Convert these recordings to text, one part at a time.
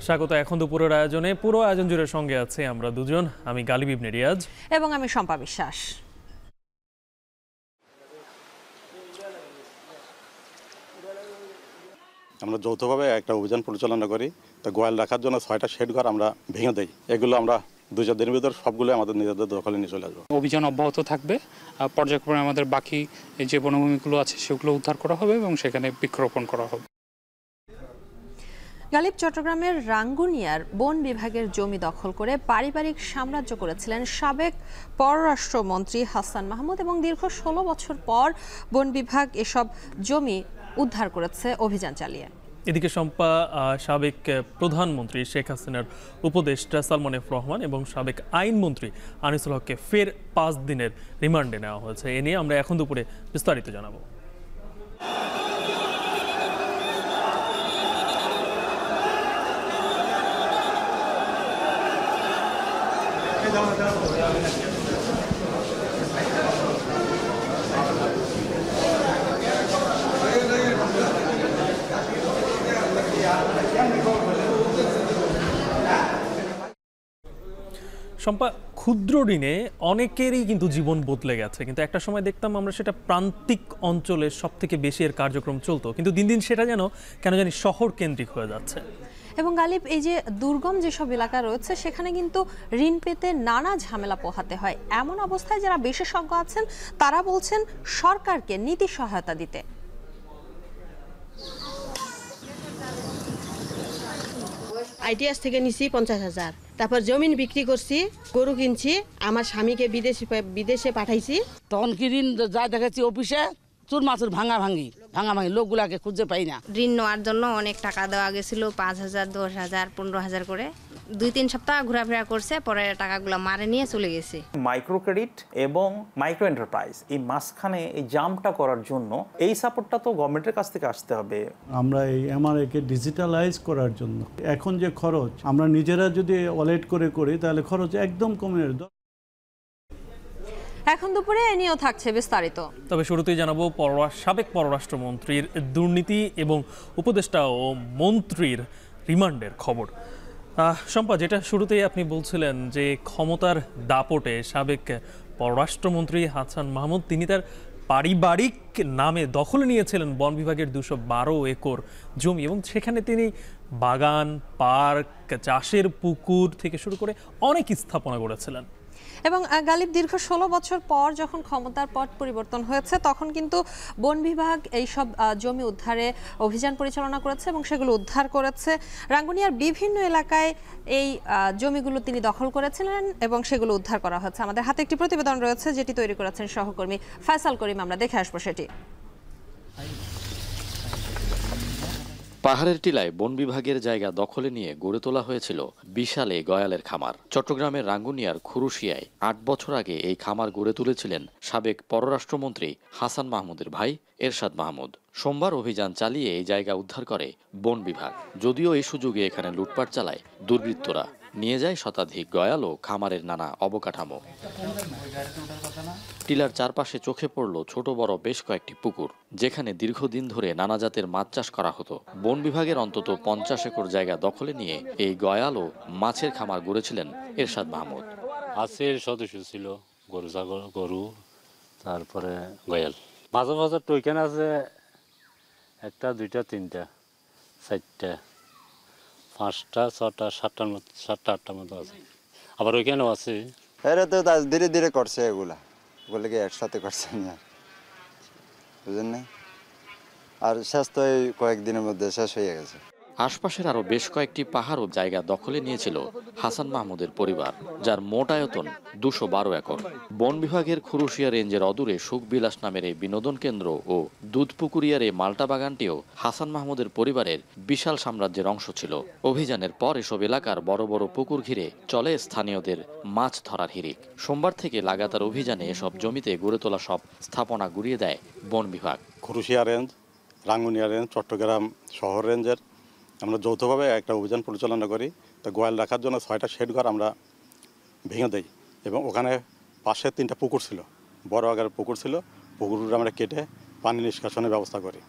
স্বাগত এখন দুপুরের আয়োজনে। পুরো আয়োজন জুড়ে সঙ্গে আছে আমরা দুজন, আমি গালিব ইবনে রিয়াজ এবং আমি শম্পা বিশ্বাস। আমরা যৌথভাবে একটা অভিযান পরিচালনা করি। তো গোয়াল রাখার জন্য 6টা শেড ঘর আমরা ভেঙে দেই। এগুলো আমরা 2-4 দিনের ভিতর সবগুলো আমাদের নিজেদের দখলে নিয়ে চলে আসবো। অভিযান অব্যাহত থাকবে। পর্যায়ক্রমে আমাদের বাকি যে বনভূমিগুলো আছে সেগুলো উদ্ধার করা হবে এবং সেখানে বৃক্ষরোপণ করা হবে। গালিব, চট্টগ্রামের রাঙ্গুনিয়ার বন বিভাগের জমি দখল করে পারিবারিক সাম্রাজ্য করেছিলেন সাবেক পররাষ্ট্রমন্ত্রী হাসান মাহমুদ এবং দীর্ঘ 16 বছর পর বন বিভাগ এসব জমি উদ্ধার করেছে অভিযান চালিয়ে। এদিকে শম্পা, সাবেক প্রধানমন্ত্রী শেখ হাসিনার উপদেষ্টা সালমান এফ রহমান এবং সাবেক আইনমন্ত্রী আনিসুল হককে ফের 5 দিনের রিমান্ডে নেওয়া হয়েছে। এ নিয়ে আমরা এখন দুপুরে বিস্তারিত জানাবো। শম্পা, ক্ষুদ্র ঋণে অনেকেরই কিন্তু জীবন বদলে গেছে, কিন্তু একটা সময় দেখতাম আমরা সেটা প্রান্তিক অঞ্চলে সব থেকে বেশি এর কার্যক্রম চলতো, কিন্তু দিন দিন সেটা যেন কেন জানি শহর কেন্দ্রিক হয়ে যাচ্ছে। এবং গালিব, এই যে দুর্গম যেসব এলাকা রয়েছে সেখানে কিন্তু ঋণ পেতে নানা ঝামেলা পোহাতে হয়। এমন অবস্থায় যারা বিশেষজ্ঞ আছেন তারা বলছেন সরকারকে নীতি সহায়তা দিতে। আইটিএস থেকে নিছি 50,000, তারপর জমিন বিক্রি করছি, গরু কিনছি, আমার স্বামীকে বিদেশে পাঠাইছি। তখন কি ঋণ যা দেখাচ্ছি অফিসে চুর মাছুর ভাঙা ভাঙি লোকগুলাকে খুঁজে পাই না। ঋণ নেওয়ার জন্য অনেক টাকা দেওয়া গেছিল, 5,000, 10,000, 15,000 করে। 2-3 সপ্তাহ ঘোরাফেরা করছে, পরে টাকাগুলো মারে নিয়ে চলে গেছে। মাইক্রো ক্রেডিট এবং মাইক্রো এন্টারপ্রাইজ এই মাঝখানে এই জাম্পটা করার জন্য এই সাপোর্টটা তো গভর্নমেন্টের কাছ থেকে আসতে হবে। আমরা এই এমআরএকে ডিজিটালাইজ করার জন্য এখন যে খরচ আমরা নিজেরা যদি ওয়ালেট করে করি তাহলে খরচ একদম কমে যাবে। এখন দুপুরে এ নিয়েও থাকছে বিস্তারিত। তবে শুরুতেই জানাবো সাবেক পররাষ্ট্রমন্ত্রীর দুর্নীতি এবং উপদেষ্টা ও মন্ত্রীর রিমান্ডের খবর। শম্পা, যেটা শুরুতেই আপনি বলছিলেন যে ক্ষমতার দাপটে সাবেক পররাষ্ট্রমন্ত্রী হাসান মাহমুদ তিনি তার পারিবারিক নামে দখলে নিয়েছিলেন বন বিভাগের 212 একর জমি এবং সেখানে তিনি বাগান, পার্ক, চাষের পুকুর থেকে শুরু করে অনেক স্থাপনা করেছিলেন। এবং গালিব, দীর্ঘ 16 বছর পর যখন ক্ষমতার পট পরিবর্তন হয়েছে তখন কিন্তু বন বিভাগ এইসব জমি উদ্ধারে অভিযান পরিচালনা করেছে এবং সেগুলো উদ্ধার করেছে। রাঙ্গুনিয়ার বিভিন্ন এলাকায় এই জমিগুলো তিনি দখল করেছিলেন এবং সেগুলো উদ্ধার করা হচ্ছে। আমাদের হাতে একটি প্রতিবেদন রয়েছে যেটি তৈরি করেছেন সহকর্মী ফয়সাল করিম, আমরা দেখে আসবো সেটি। পাহাড়ের টিলায় বন বিভাগের জায়গা দখলে নিয়ে গড়ে তোলা হয়েছিল বিশাল এই গয়ালের খামার। চট্টগ্রামের রাঙ্গুনিয়ার খুরুশিয়ায় 8 বছর আগে এই খামার গড়ে তুলেছিলেন সাবেক পররাষ্ট্রমন্ত্রী হাসান মাহমুদের ভাই এরশাদ মাহমুদ। সোমবার অভিযান চালিয়ে এই জায়গা উদ্ধার করে বন বিভাগ। যদিও এই সুযোগে এখানে লুটপাট চালায় দুর্বৃত্তরা, নিয়ে যায় শতাধিক গয়াল ও খামারের নানা অবকাঠামো। টিলার চারপাশে চোখে পড়ল ছোট বড় বেশ কয়েকটি পুকুর, যেখানে দীর্ঘদিন ধরে নানা জাতের মাছ চাষ করা হতো। বন বিভাগের অন্তত 50 একর জায়গা দখলে নিয়ে এই গয়াল ও মাছের খামার গড়েছিলেন এরশাদ মাহমুদ। মাছের সদস্য ছিল গরু, ছাগল, গরু, তারপরে গয়াল। মাঝে মাঝে টইখানে আছে 1টা 2টা 3টা 4টা 5টা 6টা 7টার মতো, 7টা 8টার মতো আছে। আবার ওইখানেও আছে। এরা তো ধীরে ধীরে করছে, এগুলা বলে একসাথে করছে না, বুঝলেন না? আর শেষ তো এই কয়েকদিনের মধ্যে শেষ হয়ে গেছে। আশপাশের আরো বেশ কয়েকটি পাহাড় ও জায়গা দখলে নিয়েছিল হাসান মাহমুদের পরিবার, যার মোট আয়তন 212 একর। বন বিভাগের খুরুশিয়া রেঞ্জের অদূরে সুখবিলাস নামের এই বিনোদন কেন্দ্র ও দুধপুকুরিয়ার এই মাল্টা বাগানটিও হাসান মাহমুদের পরিবারের বিশাল সাম্রাজ্যের অংশ ছিল। অভিযানের পর এসব এলাকার বড় বড় পুকুর ঘিরে চলে স্থানীয়দের মাছ ধরার হিড়িক। সোমবার থেকে লাগাতার অভিযানে এসব জমিতে গড়ে তোলা সব স্থাপনা গুড়িয়ে দেয় বন বিভাগ। খুরুশিয়া রেঞ্জ, রাঙ্গুনিয়া রেঞ্জ, চট্টগ্রাম শহর রেঞ্জের আমরা যৌথভাবে একটা অভিযান পরিচালনা করি। তো গোয়াল রাখার জন্য 6টা শেড ঘর আমরা ভেঙে দেই এবং ওখানে পাশে 3টা পুকুর ছিল, বড় আকারের পুকুর ছিল। পুকুরগুলো আমরা কেটে পানি নিষ্কাশনের ব্যবস্থা করি।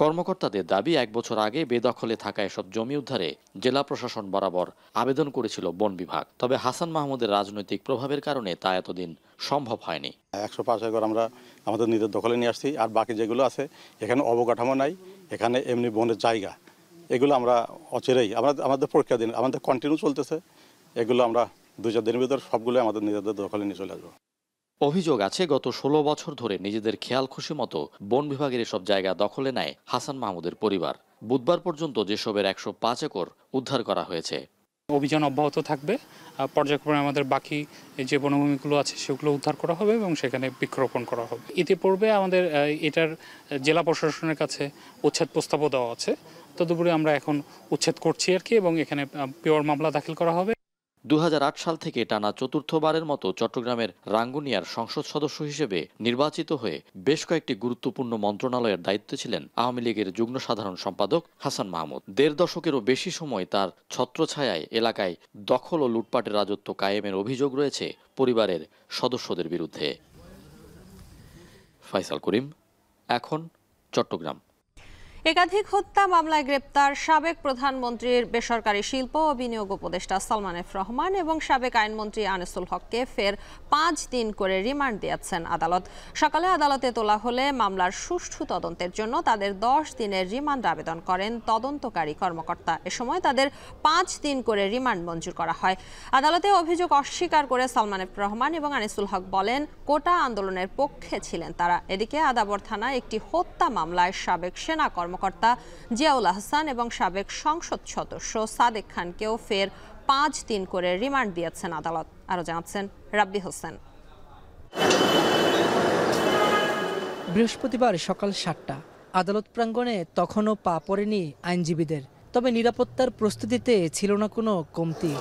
কর্মকর্তাদের দাবি 1 বছর আগে বেদখলে থাকা এসব জমি উদ্ধারে জেলা প্রশাসন বরাবর আবেদন করেছিল বন বিভাগ। তবে হাসান মাহমুদের রাজনৈতিক প্রভাবের কারণে তা এতদিন সম্ভব হয়নি। 105 একর আমরা আমাদের নিজের দখলে নিয়ে আসছি, আর বাকি যেগুলো আছে এখানে অবকাঠামো নাই, এখানে এমনি বনের জায়গা, এগুলো আমরা অচিরেই আমাদের পরীক্ষা দিন আমাদের কন্টিনিউ চলতেছে, এগুলো আমরা 2-4 দিনের ভিতর সবগুলো আমাদের নিজেদের দখলে নিয়ে চলে আসবো। অভিযোগ আছে গত 16 বছর ধরে নিজেদের খেয়াল খুশি মতো বন বিভাগের এসব জায়গা দখলে নেয় হাসান মাহমুদের পরিবার। বুধবার পর্যন্ত যেসবের 105 একর উদ্ধার করা হয়েছে। অভিযান অব্যাহত থাকবে, পর্যায়ক্রমে আমাদের বাকি যে বনভূমিগুলো আছে সেগুলো উদ্ধার করা হবে এবং সেখানে বৃক্ষরোপণ করা হবে। ইতিপূর্বে আমাদের এটার জেলা প্রশাসনের কাছে উচ্ছেদ প্রস্তাবও দেওয়া আছে, তদুপরি আমরা এখন উচ্ছেদ করছি আর কি, এবং এখানে পিওর মামলা দাখিল করা হবে। 2008 সাল থেকে টানা চতুর্থবারের মতো চট্টগ্রামের রাঙ্গুনিয়ার সংসদ সদস্য হিসেবে নির্বাচিত হয়ে বেশ কয়েকটি গুরুত্বপূর্ণ মন্ত্রণালয়ের দায়িত্বে ছিলেন আওয়ামী লীগের যুগ্ম সাধারণ সম্পাদক হাসান মাহমুদ। 1.5 দশকেরও বেশি সময় তার ছত্রছায়ায় এলাকায় দখল ও লুটপাটের রাজত্ব কায়েমের অভিযোগ রয়েছে পরিবারের সদস্যদের বিরুদ্ধে। ফয়সাল করিম, এখন চট্টগ্রাম। একাধিক হত্যা মামলায় গ্রেপ্তার সাবেক প্রধানমন্ত্রীর বেসরকারি শিল্প ও বিনিয়োগ উপদেষ্টা সালমান এফ রহমান এবং সাবেক আইনমন্ত্রী আনিসুল হককে ফের 5 দিন করে রিমান্ড দিয়েছেন আদালত। সকালে আদালতে তোলা হলে মামলার সুষ্ঠু তদন্তের জন্য তাদের 10 দিনের রিমান্ড আবেদন করেন তদন্তকারী কর্মকর্তা। এ সময় তাদের 5 দিন করে রিমান্ড মঞ্জুর করা হয়। আদালতে অভিযোগ অস্বীকার করে সালমান এফ রহমান এবং আনিসুল হক বলেন কোটা আন্দোলনের পক্ষে ছিলেন তারা। এদিকে আদাবর থানায় একটি হত্যা মামলায় সাবেক সেনা কর্মকর্তা জিয়াউল আহসান এবং সাবেক সংসদ সদস্য সাদেক খানকেও ফের 5 দিন করে রিমান্ড দিয়েছেন আদালত। আরো জানাচ্ছেন রাব্বি হোসেন। বৃহস্পতিবার সকাল 7টা আদালত প্রাঙ্গণে তখনও পা পড়েনি আইনজীবীদের, তবে নিরাপত্তার প্রস্তুতিতে ছিল না কোনো কমতি।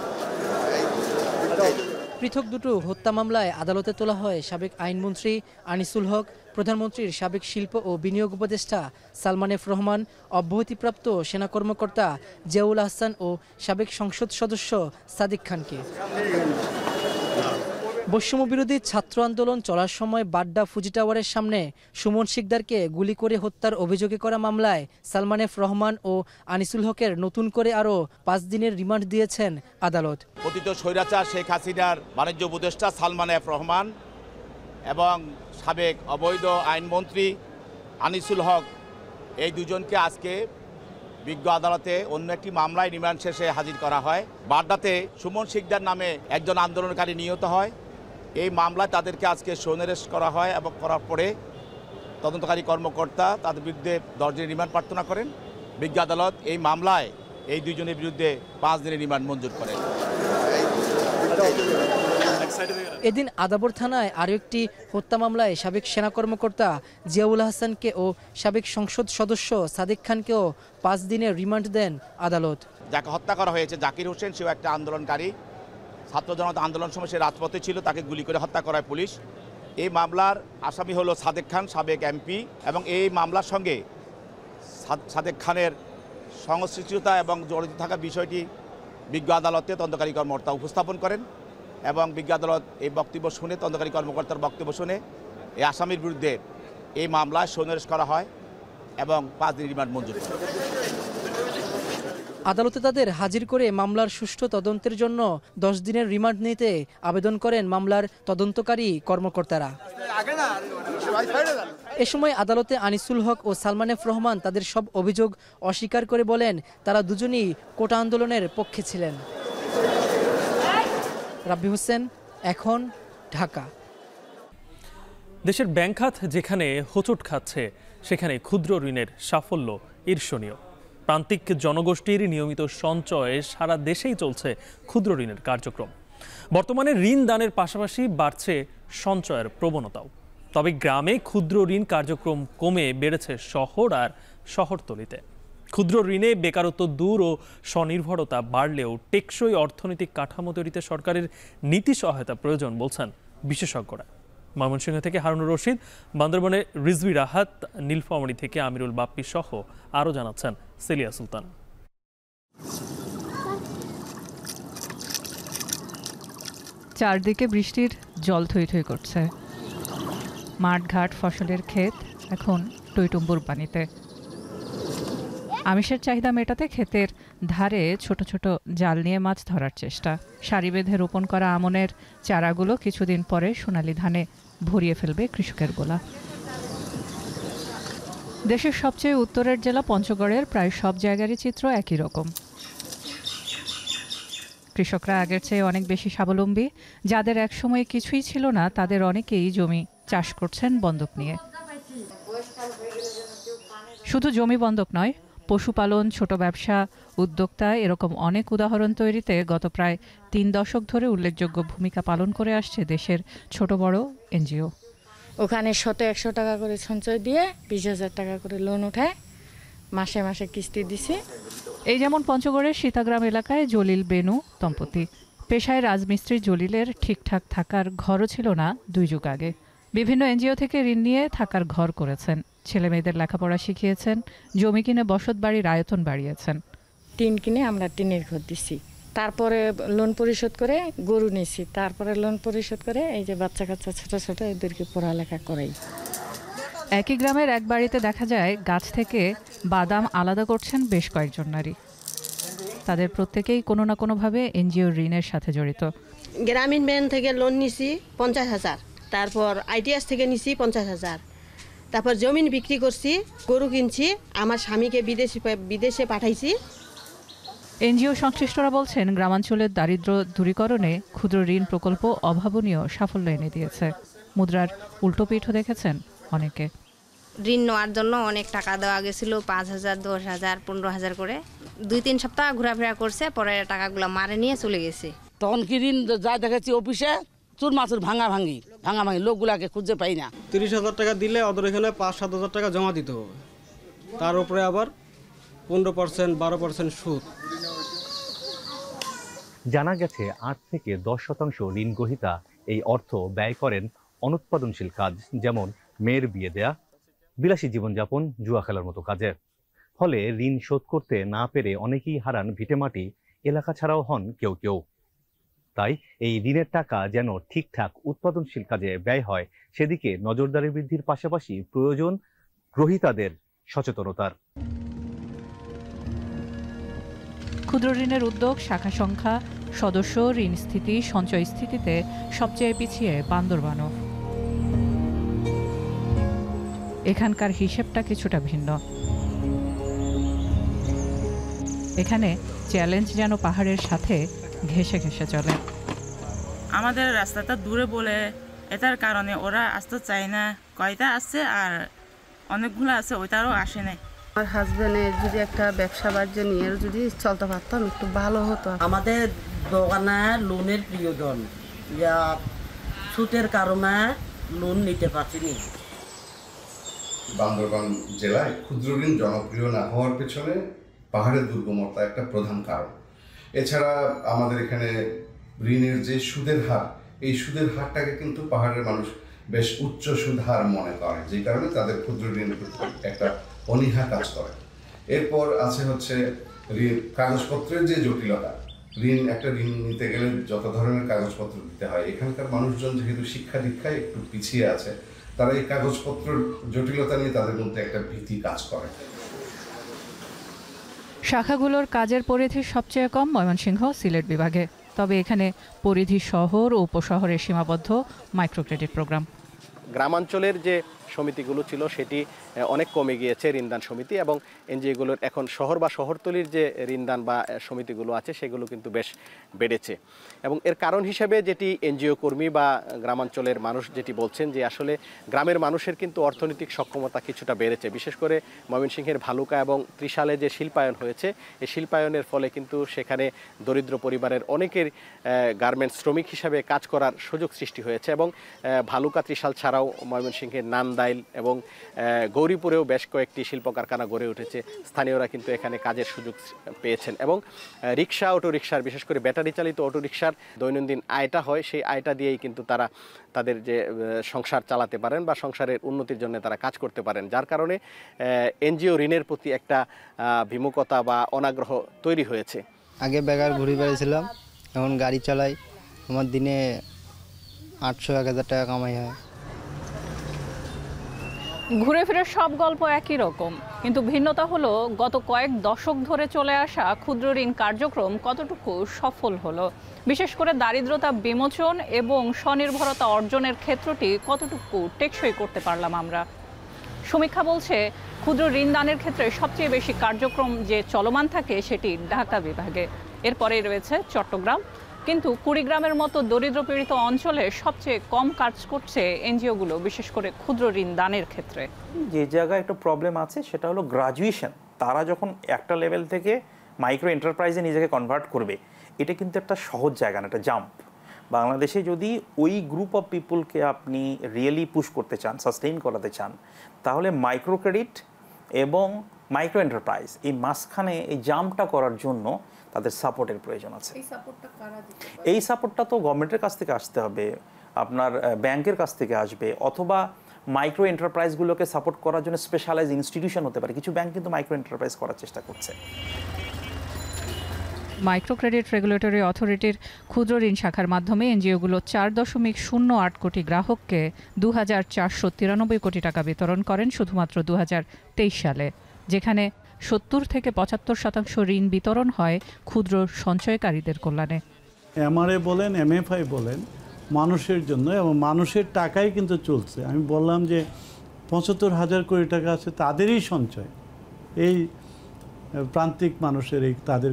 পৃথক দুটো হত্যা মামলায় আদালতে তোলা হয় সাবেক আইনমন্ত্রী আনিসুল হক, প্রধানমন্ত্রীর সাবেক শিল্প ও বিনিয়োগ উপদেষ্টা সালমান এফ রহমান, অব্যাহতিপ্রাপ্ত সেনা কর্মকর্তা জিয়াউল আহসান ও সাবেক সংসদ সদস্য সাদিক খানকে। বৈষম্য বিরোধী ছাত্র আন্দোলন চলার সময় বাড্ডা ফুজি টাওয়ারের সামনে সুমন শিকদারকে গুলি করে হত্যার অভিযোগে করা মামলায় সালমান এফ রহমান ও আনিসুল হকের নতুন করে আরও 5 দিনের রিমান্ড দিয়েছেন আদালত। পতিত স্বৈরাচার শেখ হাসিনার বাণিজ্য উপদেষ্টা সালমান এফ রহমান এবং সাবেক অবৈধ আইনমন্ত্রী আনিসুল হক, এই দুজনকে আজকে বিজ্ঞ আদালতে অন্য একটি মামলায় রিমান্ড শেষে হাজির করা হয়। বাড্ডাতে সুমন শিকদার নামে একজন আন্দোলনকারী নিহত হয়। এই মামলায় তাদেরকে আজকে সন্নিবেশ করা হয় এবং করার পরে তদন্তকারী কর্মকর্তা তাদের বিরুদ্ধে 10 দিনের রিমান্ড প্রার্থনা করেন। বিজ্ঞ আদালত এই মামলায় এই দুজনের বিরুদ্ধে 5 দিনের রিমান্ড মঞ্জুর করেন। এদিন আদাবর থানায় আরও একটি হত্যা মামলায় সাবেক সেনা কর্মকর্তা জিয়াউল আহসানকে ও সাবেক সংসদ সদস্য সাদিক খানকেও 5 দিনের রিমান্ড দেন আদালত। যাকে হত্যা করা হয়েছে জাকির হোসেন, সেও একটা আন্দোলনকারী, ছাত্র জনতা আন্দোলন সময় সে রাজপথে ছিল, তাকে গুলি করে হত্যা করায় পুলিশ। এই মামলার আসামি হলো সাদেক খান, সাবেক এমপি, এবং এই মামলার সঙ্গে সাদেক খানের সংশ্লিষ্টতা এবং জড়িত থাকা বিষয়টি বিজ্ঞ আদালতে তদন্তকারী কর্মকর্তা উপস্থাপন করেন এবং বিজ্ঞ আদালত এই বক্তব্য শুনে, তদন্তকারী কর্মকর্তার বক্তব্য শুনে এই আসামির বিরুদ্ধে এই মামলায় সন্নিবেশ করা হয় এবং 5 দিন রিমান্ড মঞ্জুর করে। আদালতে তাদের হাজির করে মামলার সুষ্ঠু তদন্তের জন্য 10 দিনের রিমান্ড নিতে আবেদন করেন মামলার তদন্তকারী কর্মকর্তারা। এ সময় আদালতে আনিসুল হক ও সালমান এফ রহমান তাদের সব অভিযোগ অস্বীকার করে বলেন তারা দুজনই কোটা আন্দোলনের পক্ষে ছিলেন। রাব্বি হোসেন, এখন, ঢাকা। দেশের ব্যাংক খাত যেখানে হোঁচট খাচ্ছে সেখানে ক্ষুদ্র ঋণের সাফল্য ঈর্ষণীয়। প্রান্তিক জনগোষ্ঠীর নিয়মিত সঞ্চয়ে সারা দেশেই চলছে ক্ষুদ্র ঋণের কার্যক্রম। বর্তমানে ঋণ দানের পাশাপাশি বাড়ছে সঞ্চয়ের প্রবণতাও। তবে গ্রামে ক্ষুদ্র ঋণ কার্যক্রম কমে বেড়েছে শহর আর শহরতলিতে। ক্ষুদ্র ঋণে বেকারত্ব দূর ও স্বনির্ভরতা বাড়লেও টেকসই অর্থনৈতিক কাঠামো তৈরিতে সরকারের নীতি সহায়তা প্রয়োজন বলছেন বিশেষজ্ঞরা। ময়মনসিংহ থেকে হারুনুর রশিদ, বান্দরবনে রিজভী রাহাত, নীলফামারী থেকে আমিরুল বাপ্পি সহ আরও জানাচ্ছেন সেলিয়া সুলতান। চারদিকে বৃষ্টির জল থই থই করছে। মাঠঘাট, ফসলের ক্ষেত এখন টইটুম্বুর পানিতে। আমিষের চাহিদা মেটাতে ক্ষেতের ধারে ছোট ছোট জাল নিয়ে মাছ ধরার চেষ্টা। সারি বেঁধে রোপণ করা আমনের চারাগুলো কিছুদিন পরে সোনালী ধানে ভরিয়ে ফেলবে কৃষকের গোলা। দেশের সবচেয়ে উত্তরের জেলা পঞ্চগড়ের প্রায় সব জায়গারই চিত্র একই রকম। কৃষকরা আগের চেয়ে অনেক বেশি স্বাবলম্বী। যাদের একসময় কিছুই ছিল না তাদের অনেকেই জমি চাষ করছেন বন্ধক নিয়ে। শুধু জমি বন্ধক নয়, পশুপালন, ছোট ব্যবসা, উদ্যোক্তা এরকম অনেক উদাহরণ তৈরিতে গত প্রায় 3 দশক ধরে উল্লেখযোগ্য ভূমিকা পালন করে আসছে দেশের ছোট বড় এনজিও। ওখানে 100-100 টাকা করে সঞ্চয় দিয়ে 20,000 টাকা করে লোন উঠায় মাসে মাসে কিস্তি দিছি। এই যেমন পঞ্চগড়ের সীতাগ্রাম এলাকায় জলিল বেনু দম্পতি। পেশায় রাজমিস্ত্রি জলিলের ঠিকঠাক থাকার ঘরও ছিল না 2 যুগ আগে। বিভিন্ন এনজিও থেকে ঋণ নিয়ে থাকার ঘর করেছেন, ছেলে মেয়েদের লেখাপড়া শিখিয়েছেন, জমি কিনে বসত বাড়ির আয়তন বাড়িয়েছেন। টিন কিনে আমরা টিনের ঘর দিছি, তারপরে লোন পরিশোধ করে গরু নিছি, তারপরে লোন পরিশোধ করে এই যে বাচ্চা কাচ্চা ছোট ছোট এদেরকে পড়ালেখা করাই। একই গ্রামের এক বাড়িতে দেখা যায় গাছ থেকে বাদাম আলাদা করছেন বেশ কয়েকজন নারী। তাদের প্রত্যেকেই কোনো না কোনোভাবে এনজিও ঋণের সাথে জড়িত। গ্রামীণ ব্যাংক থেকে লোন নিছি 50,000, তারপর আইটিএস থেকে নিছি 50,000, তারপর জমিন বিক্রি করছি, গরু কিনছি, আমার স্বামীকে বিদেশে পাঠাইছি। এনজিও সংশ্লিষ্টরা বলছেন গ্রামাঞ্চলের দারিদ্র্য দূরীকরণে ক্ষুদ্র ঋণ প্রকল্প অভাবনীয় সাফল্য এনে দিয়েছে। মুদ্রার উল্টোপিঠও দেখেছেন অনেকে। ঋণ নেওয়ার জন্য অনেক টাকা দেওয়া গেছিল, 5,000, 10,000, 15,000 করে। 2-3 সপ্তাহ ঘোরাফেরা করছে, পরে টাকাগুলো মারে নিয়ে চলে গেছে। তখন কি ঋণ যা দেখেছি অফিসে চুর মাছুর ভাঙা ভাঙি লোকগুলাকে খুঁজে পাই না। 30,000 টাকা দিলে ওদের এখানে 5-7,000 টাকা জমা দিতে হবে, তার উপরে আবার 15%, 12% সুদ। জানা গেছে 8 থেকে 10% ঋণ গ্রহীতা এই অর্থ ব্যয় করেন অনুৎপাদনশীল কাজ, যেমন মেয়ের বিয়ে দেয়া, বিলাসী জীবনযাপন, জুয়া খেলার মতো কাজে। ফলে ঋণ শোধ করতে না পেরে অনেকেই হারান ভিটেমাটি, এলাকা ছাড়াও হন কেউ কেউ। তাই এই ঋণের টাকা যেন ঠিকঠাক উৎপাদনশীল কাজে ব্যয় হয়, সেদিকে নজরদারি বৃদ্ধির পাশাপাশি প্রয়োজন গ্রহীতাদের সচেতনতার। ক্ষুদ্র ঋণের উদ্যোগ, শাখা সংখ্যা, সদস্য, ঋণ স্থিতি, সঞ্চয় স্থিতিতে সবচেয়ে পিছিয়ে বান্দরবানও। এখানকার হিসেবটা কিছুটা ভিন্ন। এখানে চ্যালেঞ্জ যেন পাহাড়ের সাথে ঘেঁষে ঘেঁষে চলে। আমাদের রাস্তাটা দূরে বলে এটার কারণে ওরা আসতে চায় না। কয়টা আসছে আর অনেকগুলো আছে ওইটারও আসে নাই। আমার হাজবেন্ডের যদি একটা ব্যবসা বাণিজ্য নিয়ে যদি চলতে পারতাম একটু ভালো হতো। আমাদের দোকানে লোনের প্রয়োজন, সুদের কারণে লোন নিতে পারছিনি। বান্দরবান জেলায় ক্ষুদ্র ঋণ জনপ্রিয় না হওয়ার পেছনে পাহাড়ের দুর্গমতা একটা প্রধান কারণ। এছাড়া আমাদের এখানে ঋণের যে সুদের হার, এই সুদের হারটাকে কিন্তু পাহাড়ের মানুষ বেশ উচ্চ সুদ হার মনে করে, যে কারণে তাদের ক্ষুদ্র ঋণের প্রতি একটা অনীহা কাজ করে। এরপর আছে হচ্ছে ঋণ কাগজপত্রের যে জটিলতা। একটা ঋণ নিতে গেলে যত ধরনের কাগজপত্র দিতে হয়, এখানকার মানুষজন যেহেতু শিক্ষা দীক্ষায় একটু পিছিয়ে আছে, তারা এই কাগজপত্রের জটিলতা নিয়ে তাদের মধ্যে একটা ভীতি কাজ করে। শাখাগুলোর কাজের পরিধি সবচেয়ে কম ময়মনসিংহ, সিলেট বিভাগে। তবে এখানে পরিধি শহর ও উপশহরে সীমাবদ্ধ মাইক্রোক্রেডিট প্রোগ্রাম। গ্রামাঞ্চলের যে সমিতিগুলো ছিল সেটি অনেক কমে গিয়েছে, ঋণদান সমিতি, এবং এনজিওগুলোর এখন শহর বা শহরতলির যে ঋণদান বা সমিতিগুলো আছে সেগুলো কিন্তু বেশ বেড়েছে। এবং এর কারণ হিসেবে যেটি এনজিও কর্মী বা গ্রামাঞ্চলের মানুষ যেটি বলছেন, যে আসলে গ্রামের মানুষের কিন্তু অর্থনৈতিক সক্ষমতা কিছুটা বেড়েছে। বিশেষ করে ময়মনসিংহের ভালুকা এবং ত্রিশালে যে শিল্পায়ন হয়েছে, এই শিল্পায়নের ফলে কিন্তু সেখানে দরিদ্র পরিবারের অনেকের গার্মেন্টস শ্রমিক হিসাবে কাজ করার সুযোগ সৃষ্টি হয়েছে। এবং ভালুকা ত্রিশাল ছাড়াও ময়মনসিংহের নান্দাইল এবং গৌরীপুরেও বেশ কয়েকটি শিল্প কারখানা গড়ে উঠেছে। স্থানীয়রা কিন্তু এখানে কাজের সুযোগ পেয়েছেন। এবং রিক্সা, অটোরিকশার, বিশেষ করে ব্যাটারি চালিত অটোরিকশার দৈনন্দিন আয়টা হয়, সেই আয়টা দিয়েই কিন্তু তারা তাদের যে সংসার চালাতে পারেন বা সংসারের উন্নতির জন্য তারা কাজ করতে পারেন, যার কারণে এনজিও ঋণের প্রতি একটা বিমুখতা বা অনাগ্রহ তৈরি হয়েছে। আগে বেকার ঘুরে বেড়াইছিলাম, এখন গাড়ি চালাই, আমার দিনে 800-1000 টাকা কামাই হয়। ঘুরে ফিরে সব গল্প একই রকম। কিন্তু ভিন্নতা হলো গত কয়েক দশক ধরে চলে আসা ক্ষুদ্র ঋণ কার্যক্রম কতটুকু সফল হলো, বিশেষ করে দারিদ্রতা বিমোচন এবং স্বনির্ভরতা অর্জনের ক্ষেত্রটি কতটুকু টেকসই করতে পারলাম আমরা। সমীক্ষা বলছে ক্ষুদ্র ঋণ দানের ক্ষেত্রে সবচেয়ে বেশি কার্যক্রম যে চলমান থাকে সেটি ঢাকা বিভাগে, এরপরেই রয়েছে চট্টগ্রাম। কিন্তু কুড়িগ্রামের মতো দরিদ্র পীড়িত অঞ্চলে সবচেয়ে কম কাজ করছে এনজিওগুলো, বিশেষ করে ক্ষুদ্র ঋণ দানের ক্ষেত্রে। যে জায়গায় একটা প্রবলেম আছে সেটা হলো গ্রাজুয়েশন। তারা যখন একটা লেভেল থেকে মাইক্রো এন্টারপ্রাইজে নিজেকে কনভার্ট করবে, এটা কিন্তু একটা সহজ জায়গা না, একটা জাম্প। বাংলাদেশে যদি ওই গ্রুপ অফ পিপুলকে আপনি রিয়েলি পুশ করতে চান, সাস্টেইন করাতে চান, তাহলে মাইক্রো ক্রেডিট এবং মাইক্রো এন্টারপ্রাইজ এই মাঝখানে এই জাম্পটা করার জন্য তাদের সাপোর্টের প্রয়োজন আছে। এই সাপোর্টটা তো গভর্নমেন্টের কাছ থেকে আসতে হবে, আপনার ব্যাংকের কাছ থেকে আসবে, অথবা মাইক্রো এন্টারপ্রাইজগুলোকে সাপোর্ট করার জন্য স্পেশালাইজ ইনস্টিটিউশন হতে পারে। কিছু ব্যাংক কিন্তু মাইক্রো এন্টারপ্রাইজ করার চেষ্টা করছে। মাইক্রো ক্রেডিট রেগুলেটরি অথরিটির ক্ষুদ্র ঋণ শাখার মাধ্যমে এনজিওগুলো 4.08 কোটি গ্রাহককে 2,493 কোটি টাকা বিতরণ করেন শুধুমাত্র 2023 সালে, যেখানে 70 থেকে 75% ঋণ বিতরণ হয় ক্ষুদ্র সঞ্চয়কারীদের কল্যাণে। এমআরএ বলেন, এমএফআই বলেন, মানুষের জন্য, এবং মানুষের টাকাই কিন্তু চলছে। আমি বললাম যে 75,000 কোটি টাকা আছে তাদেরই সঞ্চয়, এই প্রান্তিক মানুষের এই তাদের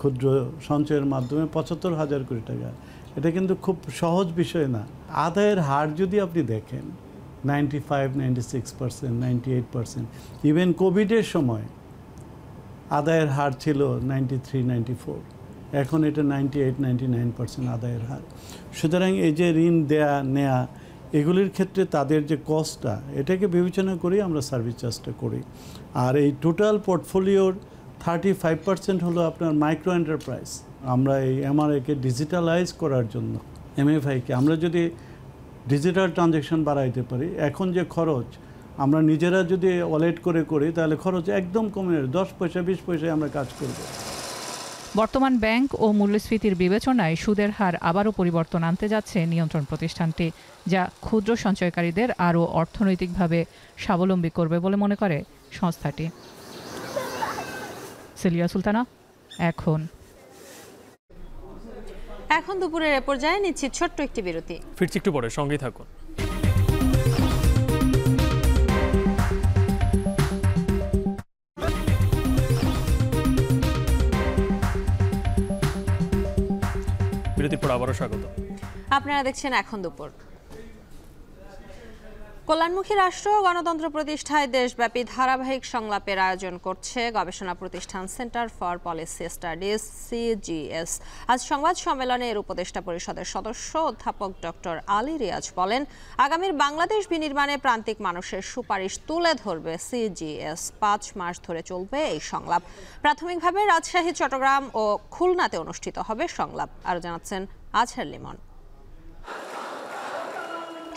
ক্ষুদ্র সঞ্চয়ের মাধ্যমে 75,000 কোটি টাকা। এটা কিন্তু খুব সহজ বিষয় না। আদায়ের হার যদি আপনি দেখেন 95, 96%, 98%, ইভেন কোভিডের সময় আদায়ের হার ছিল 93, 94, এখন এটা 98, 99% আদায়ের হার। সুতরাং এই যে ঋণ দেয়া নেয়া এগুলির ক্ষেত্রে তাদের যে কস্টটা, এটাকে বিবেচনা করেই আমরা সার্ভিস চার্জটা করি। আর এই টোটাল পোর্টফোলিওর 35% হলো আপনার মাইক্রো এন্টারপ্রাইজ। আমরা এই এমআরএকে ডিজিটালাইজ করার জন্য, এমএফআইকে আমরা যদি ডিজিটাল ট্রানজ্যাকশন বাড়াইতে পারি, এখন যে খরচ আমরা নিজেরা যদি ওয়ালেট করে করি তাহলে খরচ একদম কমে 10 পয়সা 20 পয়সায় আমরা কাজ করব। বর্তমান ব্যাংক ও মূল্যস্ফীতির বিবেচনায় সুদের হার আবারও পরিবর্তন আনতে যাচ্ছে নিয়ন্ত্রণ প্রতিষ্ঠানটি, যা ক্ষুদ্র সঞ্চয়কারীদের আরও অর্থনৈতিকভাবে স্বাবলম্বী করবে বলে মনে করে সংস্থাটি। সেলিয়া সুলতানা, এখন দুপুরের এ পর্যায়ে নিচ্ছি ছোট্ট একটি বিরতি। ফিরছি একটু পরে, সঙ্গেই থাকুন। বিরতির পর আবারও স্বাগত। আপনারা দেখছেন এখন দুপুর। কল্যাণমুখী রাষ্ট্র গণতন্ত্র প্রতিষ্ঠায় দেশব্যাপী ধারাবাহিক সংলাপের আয়োজন করছে গবেষণা প্রতিষ্ঠান centre for policy studies, CGS. আজ সংবাদ সম্মেলনে এর উপদেষ্টা পরিষদের সদস্য অধ্যাপক ডক্টর আলী রিয়াজ বলেন, আগামীর বাংলাদেশ বিনির্মাণে প্রান্তিক মানুষের সুপারিশ তুলে ধরবে সিজিএস। 5 মাস ধরে চলবে এই সংলাপ। প্রাথমিকভাবে রাজশাহী, চট্টগ্রাম ও খুলনাতে অনুষ্ঠিত হবে সংলাপ। আরও জানাচ্ছেন আজহার লিমন।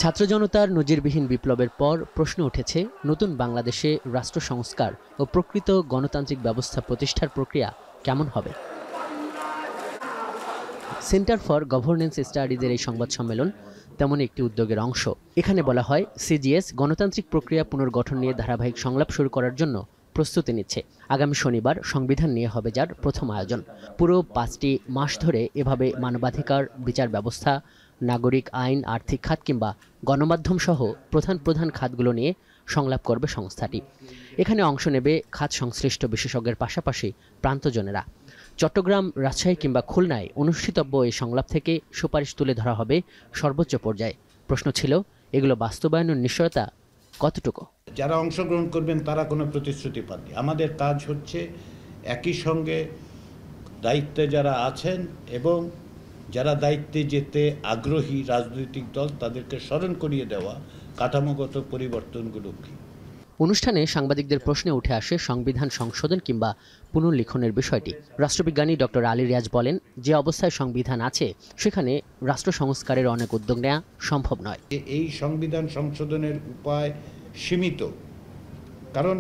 ছাত্র জনতার নজিরবিহীন বিপ্লবের পর প্রশ্ন উঠেছে নতুন বাংলাদেশে রাষ্ট্র সংস্কার ও প্রকৃত গণতান্ত্রিক ব্যবস্থা প্রতিষ্ঠার প্রক্রিয়া কেমন হবে। সেন্টার ফর গভর্নেন্স স্টাডিজের এই সংবাদ সম্মেলন তেমন একটি উদ্যোগের অংশ। এখানে বলা হয়, সিজিএস গণতান্ত্রিক প্রক্রিয়া পুনর্গঠন নিয়ে ধারাবাহিক সংলাপ শুরু করার জন্য প্রস্তুতি নিচ্ছে। আগামী শনিবার সংবিধান নিয়ে হবে যার প্রথম আয়োজন। পুরো 5টি মাস ধরে এভাবে মানবাধিকার, বিচার ব্যবস্থা, নাগরিক আইন, আর্থিক খাত কিংবা গণমাধ্যম সহ প্রধান খাতগুলো নিয়ে সংলাপ করবে সংস্থাটি। এখানে অংশ নেবে খাত সংশ্লিষ্ট বিশেষজ্ঞের পাশাপাশি প্রান্তজনেরা। চট্টগ্রাম, রাজশাহী কিংবা খুলনায় অনুষ্ঠিতব্য এই সংলাপ থেকে সুপারিশ তুলে ধরা হবে সর্বোচ্চ পর্যায়ে। প্রশ্ন ছিল, এগুলো বাস্তবায়নের নিশ্চয়তা কতটুকু? যারা অংশগ্রহণ করবেন তারা কোনো প্রতিশ্রুতি পাননি। আমাদের কাজ হচ্ছে একই সঙ্গে দায়িত্বে যারা আছেন এবং যারা দায়িত্বে যেতে আগ্রহী রাজনৈতিক দল তাদেরকে স্মরণ করিয়ে দেওয়া কাঠামোগত পরিবর্তনগুলো কি। অনুষ্ঠানে সাংবাদিকদের প্রশ্নে উঠে আসে সংবিধান সংশোধন কিংবা পুনর্লিখনের বিষয়টি। রাষ্ট্রবিজ্ঞানী ডক্টর আলী রিয়াজ বলেন, যে অবস্থায় সংবিধান আছে সেখানে রাষ্ট্র সংস্কারের অনেক উদ্যোগ নেওয়া সম্ভব নয়। এই সংবিধান সংশোধনের উপায় সীমিত, কারণ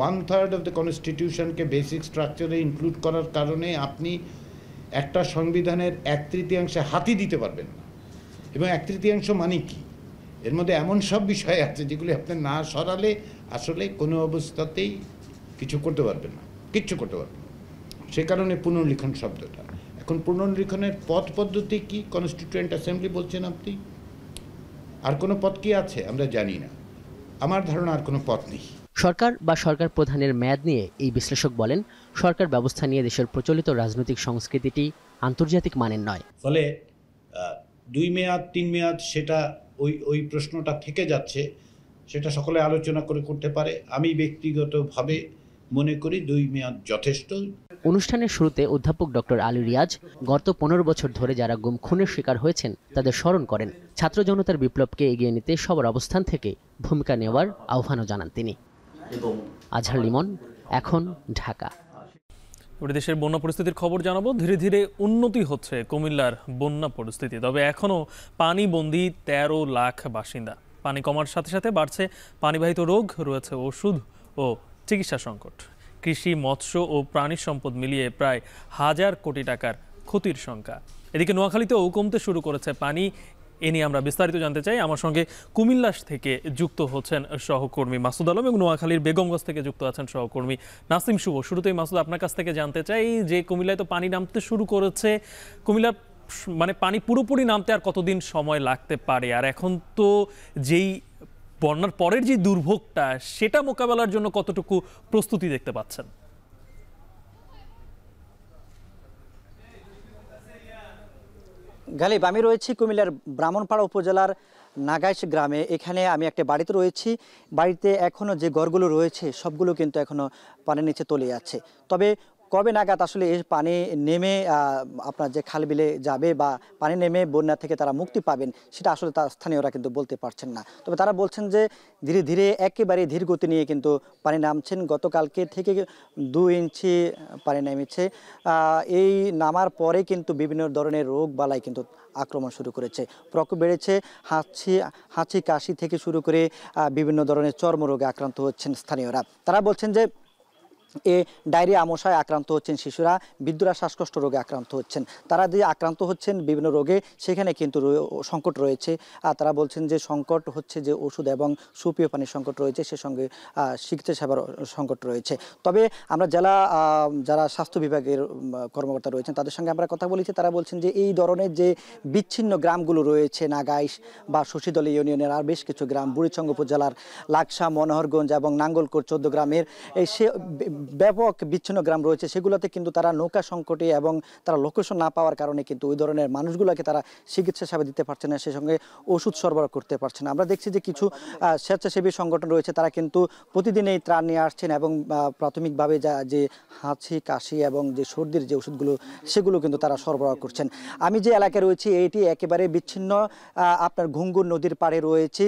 1/3 অফ দ্য কনস্টিটিউশনকে বেসিক স্ট্রাকচারে ইনক্লুড করার কারণে আপনি একটা সংবিধানের 1/3 হাতি দিতে পারবেন না। এবং 1/3 মানে কি, এর মধ্যে এমন সব বিষয় আছে যেগুলি আপনি না সরালে আসলে কোনো অবস্থাতেই কিছু করতে পারবে না, কিচ্ছু করতে পারবে না। সে কারণে পুনর্লিখন শব্দটা। এখন পুনর্লিখনের পথ পদ্ধতি কি? কনস্টিটিউয়েন্ট অ্যাসেম্বলি বলছেন আপনি, আর কোনো পথ কি আছে আমরা জানি না। আমার ধারণা আর কোনো পথ নেই। সরকার বা সরকার প্রধানের মেয়াদ নিয়ে এই বিশ্লেষক বলেন, সরকার ব্যবস্থা নিয়ে দেশের প্রচলিত রাজনৈতিক সংস্কৃতিটি আন্তর্জাতিক মানের নয়। ফলে 2 মেয়াদ 3 মেয়াদ সেটা ওই প্রশ্নটা থেকে যাচ্ছে, সেটা সকলে আলোচনা করে করতে পারে। আমি ব্যক্তিগতভাবে মনে করি 2 মেয়াদ যথেষ্ট। অনুষ্ঠানের শুরুতে অধ্যাপক ডক্টর আলী রিয়াজ গত 15 বছর ধরে যারা গুম খুনের শিকার হয়েছেন তাদের স্মরণ করেন। ছাত্র জনতার বিপ্লবকে এগিয়ে নিতে সবার অবস্থান থেকে ভূমিকা নেওয়ার আহ্বানও জানান তিনি। আজহার লিমন, এখন, ঢাকা। দেশের বন্যা পরিস্থিতির খবর জানাবো। ধীরে ধীরে উন্নতি হচ্ছে কুমিল্লার বন্যা পরিস্থিতি, তবে এখনও পানিবন্দী 13 লাখ বাসিন্দা। পানি কমার সাথে সাথে বাড়ছে পানিবাহিত রোগ, রয়েছে ওষুধ ও চিকিৎসা সংকট। কৃষি, মৎস্য ও প্রাণী সম্পদ মিলিয়ে প্রায় 1000 কোটি টাকার ক্ষতির সংখ্যা। এদিকে নোয়াখালীতেও কমতে শুরু করেছে পানি। এ নিয়ে আমরা বিস্তারিত জানতে চাই। আমার সঙ্গে কুমিল্লা থেকে যুক্ত হচ্ছেন সহকর্মী মাসুদ আলম এবং নোয়াখালীর বেগমগঞ্জ থেকে যুক্ত আছেন সহকর্মী নাসিম শুভ। শুরুতেই মাসুদ, আপনার কাছ থেকে জানতে চাই যে কুমিল্লায় তো পানি নামতে শুরু করেছে, কুমিল্লার মানে পানি পুরোপুরি নামতে আর কতদিন সময় লাগতে পারে? আর এখন তো যেই বন্যার পরের যে দুর্ভোগটা, সেটা মোকাবেলার জন্য কতটুকু প্রস্তুতি দেখতে পাচ্ছেন? গালিব, আমি রয়েছি কুমিল্লার ব্রাহ্মণপাড়া উপজেলার নাগাইশ গ্রামে। এখানে আমি একটা বাড়িতে রয়েছি। বাড়িতে এখনও যে ঘরগুলো রয়েছে সবগুলো কিন্তু এখনও পানির নিচে তলিয়ে আছে। তবে কবে নাগাদ আসলে এই পানি নেমে আপনার যে খাল বিলে যাবে বা পানি নেমে বন্যা থেকে তারা মুক্তি পাবেন, সেটা আসলে তার স্থানীয়রা কিন্তু বলতে পারছেন না। তবে তারা বলছেন যে ধীরে ধীরে একেবারে ধীর গতি নিয়ে কিন্তু পানি নামছেন। গতকালকে থেকে 2 ইঞ্চি পানি নেমেছে। এই নামার পরে কিন্তু বিভিন্ন ধরনের রোগ বালাই কিন্তু আক্রমণ শুরু করেছে। প্রকোপ বেড়েছে। হাঁচি কাশি থেকে শুরু করে বিভিন্ন ধরনের চর্মরোগে আক্রান্ত হচ্ছেন স্থানীয়রা। তারা বলছেন যে ডায়রিয়া, আমশায় আক্রান্ত হচ্ছেন শিশুরা, বৃদ্ধরা শ্বাসকষ্ট রোগে আক্রান্ত হচ্ছেন। তারা যে আক্রান্ত হচ্ছেন বিভিন্ন রোগে, সেখানে কিন্তু সংকট রয়েছে। আর তারা বলছেন যে সংকট হচ্ছে যে ওষুধ এবং সুপেয় পানির সংকট রয়েছে, সে সঙ্গে চিকিৎসা সেবার সংকট রয়েছে। তবে আমরা যারা স্বাস্থ্য বিভাগের কর্মকর্তা রয়েছেন তাদের সঙ্গে আমরা কথা বলেছি। তারা বলছেন যে এই ধরনের যে বিচ্ছিন্ন গ্রামগুলো রয়েছে, নাগাইশ বা শশীদলী ইউনিয়নের আর বেশ কিছু গ্রাম, বুড়িচং উপজেলার লাকসা, মনোহরগঞ্জ এবং নাঙ্গলকোট 14 গ্রামের সে ব্যাপক বিচ্ছিন্ন গ্রাম রয়েছে, সেগুলোতে কিন্তু তারা নৌকা সংকটে এবং তারা লোকেশন না পাওয়ার কারণে কিন্তু ওই ধরনের মানুষগুলোকে তারা চিকিৎসা সেবা দিতে পারছে না, সে সঙ্গে ওষুধ সরবরাহ করতে পারছে না। আমরা দেখছি যে কিছু স্বেচ্ছাসেবী সংগঠন রয়েছে, তারা কিন্তু প্রতিদিন এই ত্রাণ নিয়ে আসছেন এবং প্রাথমিকভাবে যে হাঁচি কাশি এবং যে সর্দির যে ওষুধগুলো সেগুলো কিন্তু তারা সরবরাহ করছেন। আমি যে এলাকায় রয়েছি এটি একেবারে বিচ্ছিন্ন, আপনার ঘুঙ্গুর নদীর পাড়ে রয়েছে।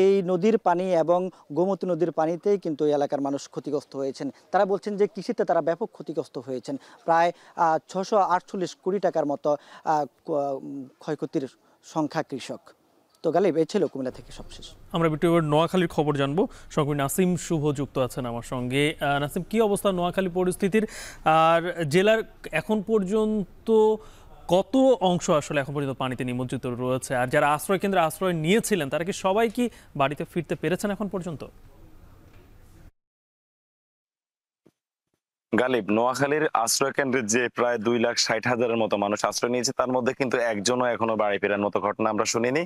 এই নদীর পানি এবং গোমতী নদীর পানিতেই কিন্তু এই এলাকার মানুষ ক্ষতিগ্রস্ত হয়েছেন। তারা বলছেন যে কৃষিতে তারা ব্যাপক ক্ষতিগ্রস্ত হয়েছেন। প্রায় 648 কোটি টাকার মতো ক্ষয়ক্ষতির সংখ্যা কৃষক। তো গালিব, এই ছিল কুমিল্লা থেকে সবশেষ। আমরা নোয়াখালীর খবর জানবো। সঙ্গে নাসিম শুভ যুক্ত আছেন আমার সঙ্গে। নাসিম, কি অবস্থা নোয়াখালী পরিস্থিতির? আর জেলার এখন পর্যন্ত কত অংশ আসলে এখন পর্যন্ত পানিতে নিমজ্জিত রয়েছে? আর যারা আশ্রয় কেন্দ্রে আশ্রয় নিয়েছিলেন তারা কি সবাই কি বাড়িতে ফিরতে পেরেছেন এখন পর্যন্ত? গালিব, নোয়াখালীর আশ্রয় কেন্দ্রে যে প্রায় 2,60,000-এর মতো মানুষ আশ্রয় নিয়েছে, তার মধ্যে কিন্তু একজনও এখনো বাড়ি ফেরার মতো ঘটনা আমরা শুনিনি।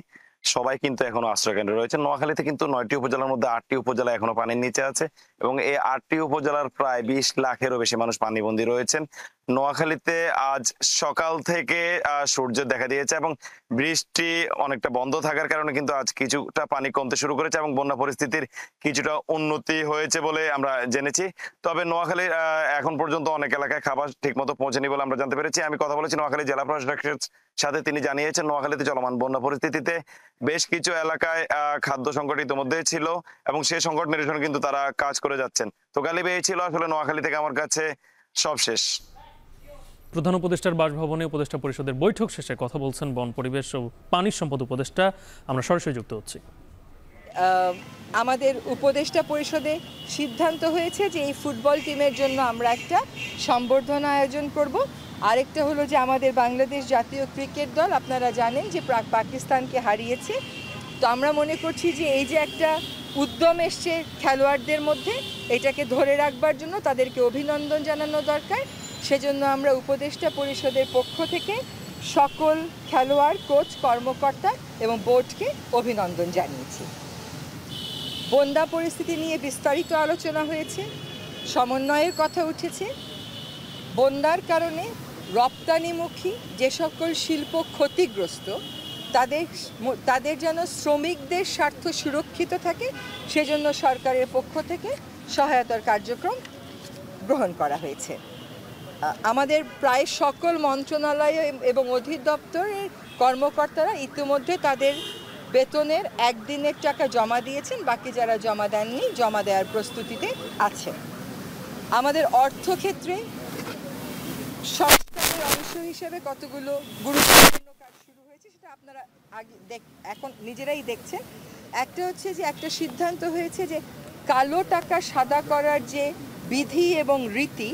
সবাই কিন্তু এখনো আশ্রয় কেন্দ্রে রয়েছে। নোয়াখালীতে কিন্তু 9টি উপজেলার মধ্যে 8টি উপজেলা এখনো পানির নিচে আছে এবং এই 8টি উপজেলার প্রায় 20 লাখেরও বেশি মানুষ পানিবন্দী রয়েছেন। নোয়াখালীতে আজ সকাল থেকে সূর্য দেখা দিয়েছে এবং বৃষ্টি অনেকটা বন্ধ থাকার কারণে কিন্তু আজ কিছুটা পানি কমতে শুরু করেছে এবং বন্যা পরিস্থিতির কিছুটা উন্নতি হয়েছে বলে আমরা জেনেছি। তবে নোয়াখালীর এখন পর্যন্ত অনেক এলাকায় খাবার ঠিকমতো পৌঁছেনি বলে আমরা জানতে পেরেছি। আমি কথা বলেছি নোয়াখালী জেলা প্রশাসকের সাথে, তিনি জানিয়েছেন নোয়াখালীতে চলমান বন্যা পরিস্থিতিতে বেশ কিছু এলাকায় খাদ্য সংকট ইতিমধ্যে ছিল এবং সেই সংকট নিরসনে কিন্তু তারা কাজ করে যাচ্ছেন। তো গালিব, এই ছিল আসলে নোয়াখালী থেকে আমার কাছে সবশেষ। প্রধান উপদেষ্টার বাসভবনে উপদেষ্টা পরিষদের বৈঠক শেষে কথা বলছেন বন, পরিবেশ ও পানি সম্পদ উপদেষ্টা। আমরা সরাসরি যুক্ত হচ্ছি। আমাদের উপদেষ্টা পরিষদে সিদ্ধান্ত হয়েছে যে এই ফুটবল টিমের জন্য আমরা একটা সম্বর্ধনা আয়োজন করব। আরেকটা হলো যে আমাদের বাংলাদেশ জাতীয় ক্রিকেট দল, আপনারা জানেন যে পাকিস্তানকে হারিয়েছে, তো আমরা মনে করছি যে এই যে একটা উদ্যম এসছে খেলোয়াড়দের মধ্যে, এটাকে ধরে রাখবার জন্য তাদেরকে অভিনন্দন জানানো দরকার। সেজন্য আমরা উপদেষ্টা পরিষদের পক্ষ থেকে সকল খেলোয়াড়, কোচ, কর্মকর্তা এবং বোর্ডকে অভিনন্দন জানিয়েছি। বন্যা পরিস্থিতি নিয়ে বিস্তারিত আলোচনা হয়েছে, সমন্বয়ের কথা উঠেছে। বন্যার কারণে রপ্তানিমুখী যে সকল শিল্প ক্ষতিগ্রস্ত তাদের যেন শ্রমিকদের স্বার্থ সুরক্ষিত থাকে, সেজন্য সরকারের পক্ষ থেকে সহায়তার কার্যক্রম গ্রহণ করা হয়েছে। আমাদের প্রায় সকল মন্ত্রণালয় এবং অধিদপ্তরের কর্মকর্তারা ইতিমধ্যে তাদের বেতনের একদিনের টাকা জমা দিয়েছেন, বাকি যারা জমা দেননি জমা দেওয়ার প্রস্তুতিতে আছেন। আমাদের অর্থক্ষেত্রে সংস্কারের অংশ হিসেবে কতগুলো গুরুত্বপূর্ণ কাজ শুরু হয়েছে, সেটা আপনারা এখন নিজেরাই দেখছেন। একটা হচ্ছে যে একটা সিদ্ধান্ত হয়েছে যে কালো টাকা সাদা করার যে বিধি এবং রীতি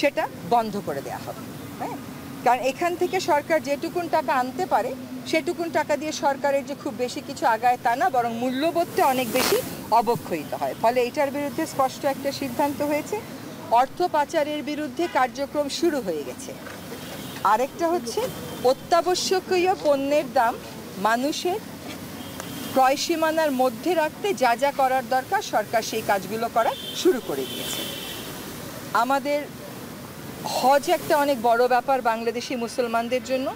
সেটা বন্ধ করে দেওয়া হবে। হ্যাঁ, কারণ এখান থেকে সরকার যেটুকুন টাকা আনতে পারে সেটুকুন টাকা দিয়ে সরকারের যে খুব বেশি কিছু আগায় তা না, বরং মূল্যবোধটা অনেক বেশি অবক্ষয়িত হয়। ফলে এটার বিরুদ্ধে স্পষ্ট একটা সিদ্ধান্ত হয়েছে। অর্থ পাচারের বিরুদ্ধে কার্যক্রম শুরু হয়ে গেছে। আরেকটা হচ্ছে অত্যাবশ্যকীয় পণ্যের দাম মানুষের ক্রয় সীমানার মধ্যে রাখতে যা যা করার দরকার সরকার সেই কাজগুলো করা শুরু করে দিয়েছে। আমাদের হজ একটা অনেক বড় ব্যাপার বাংলাদেশি মুসলমানদের জন্য।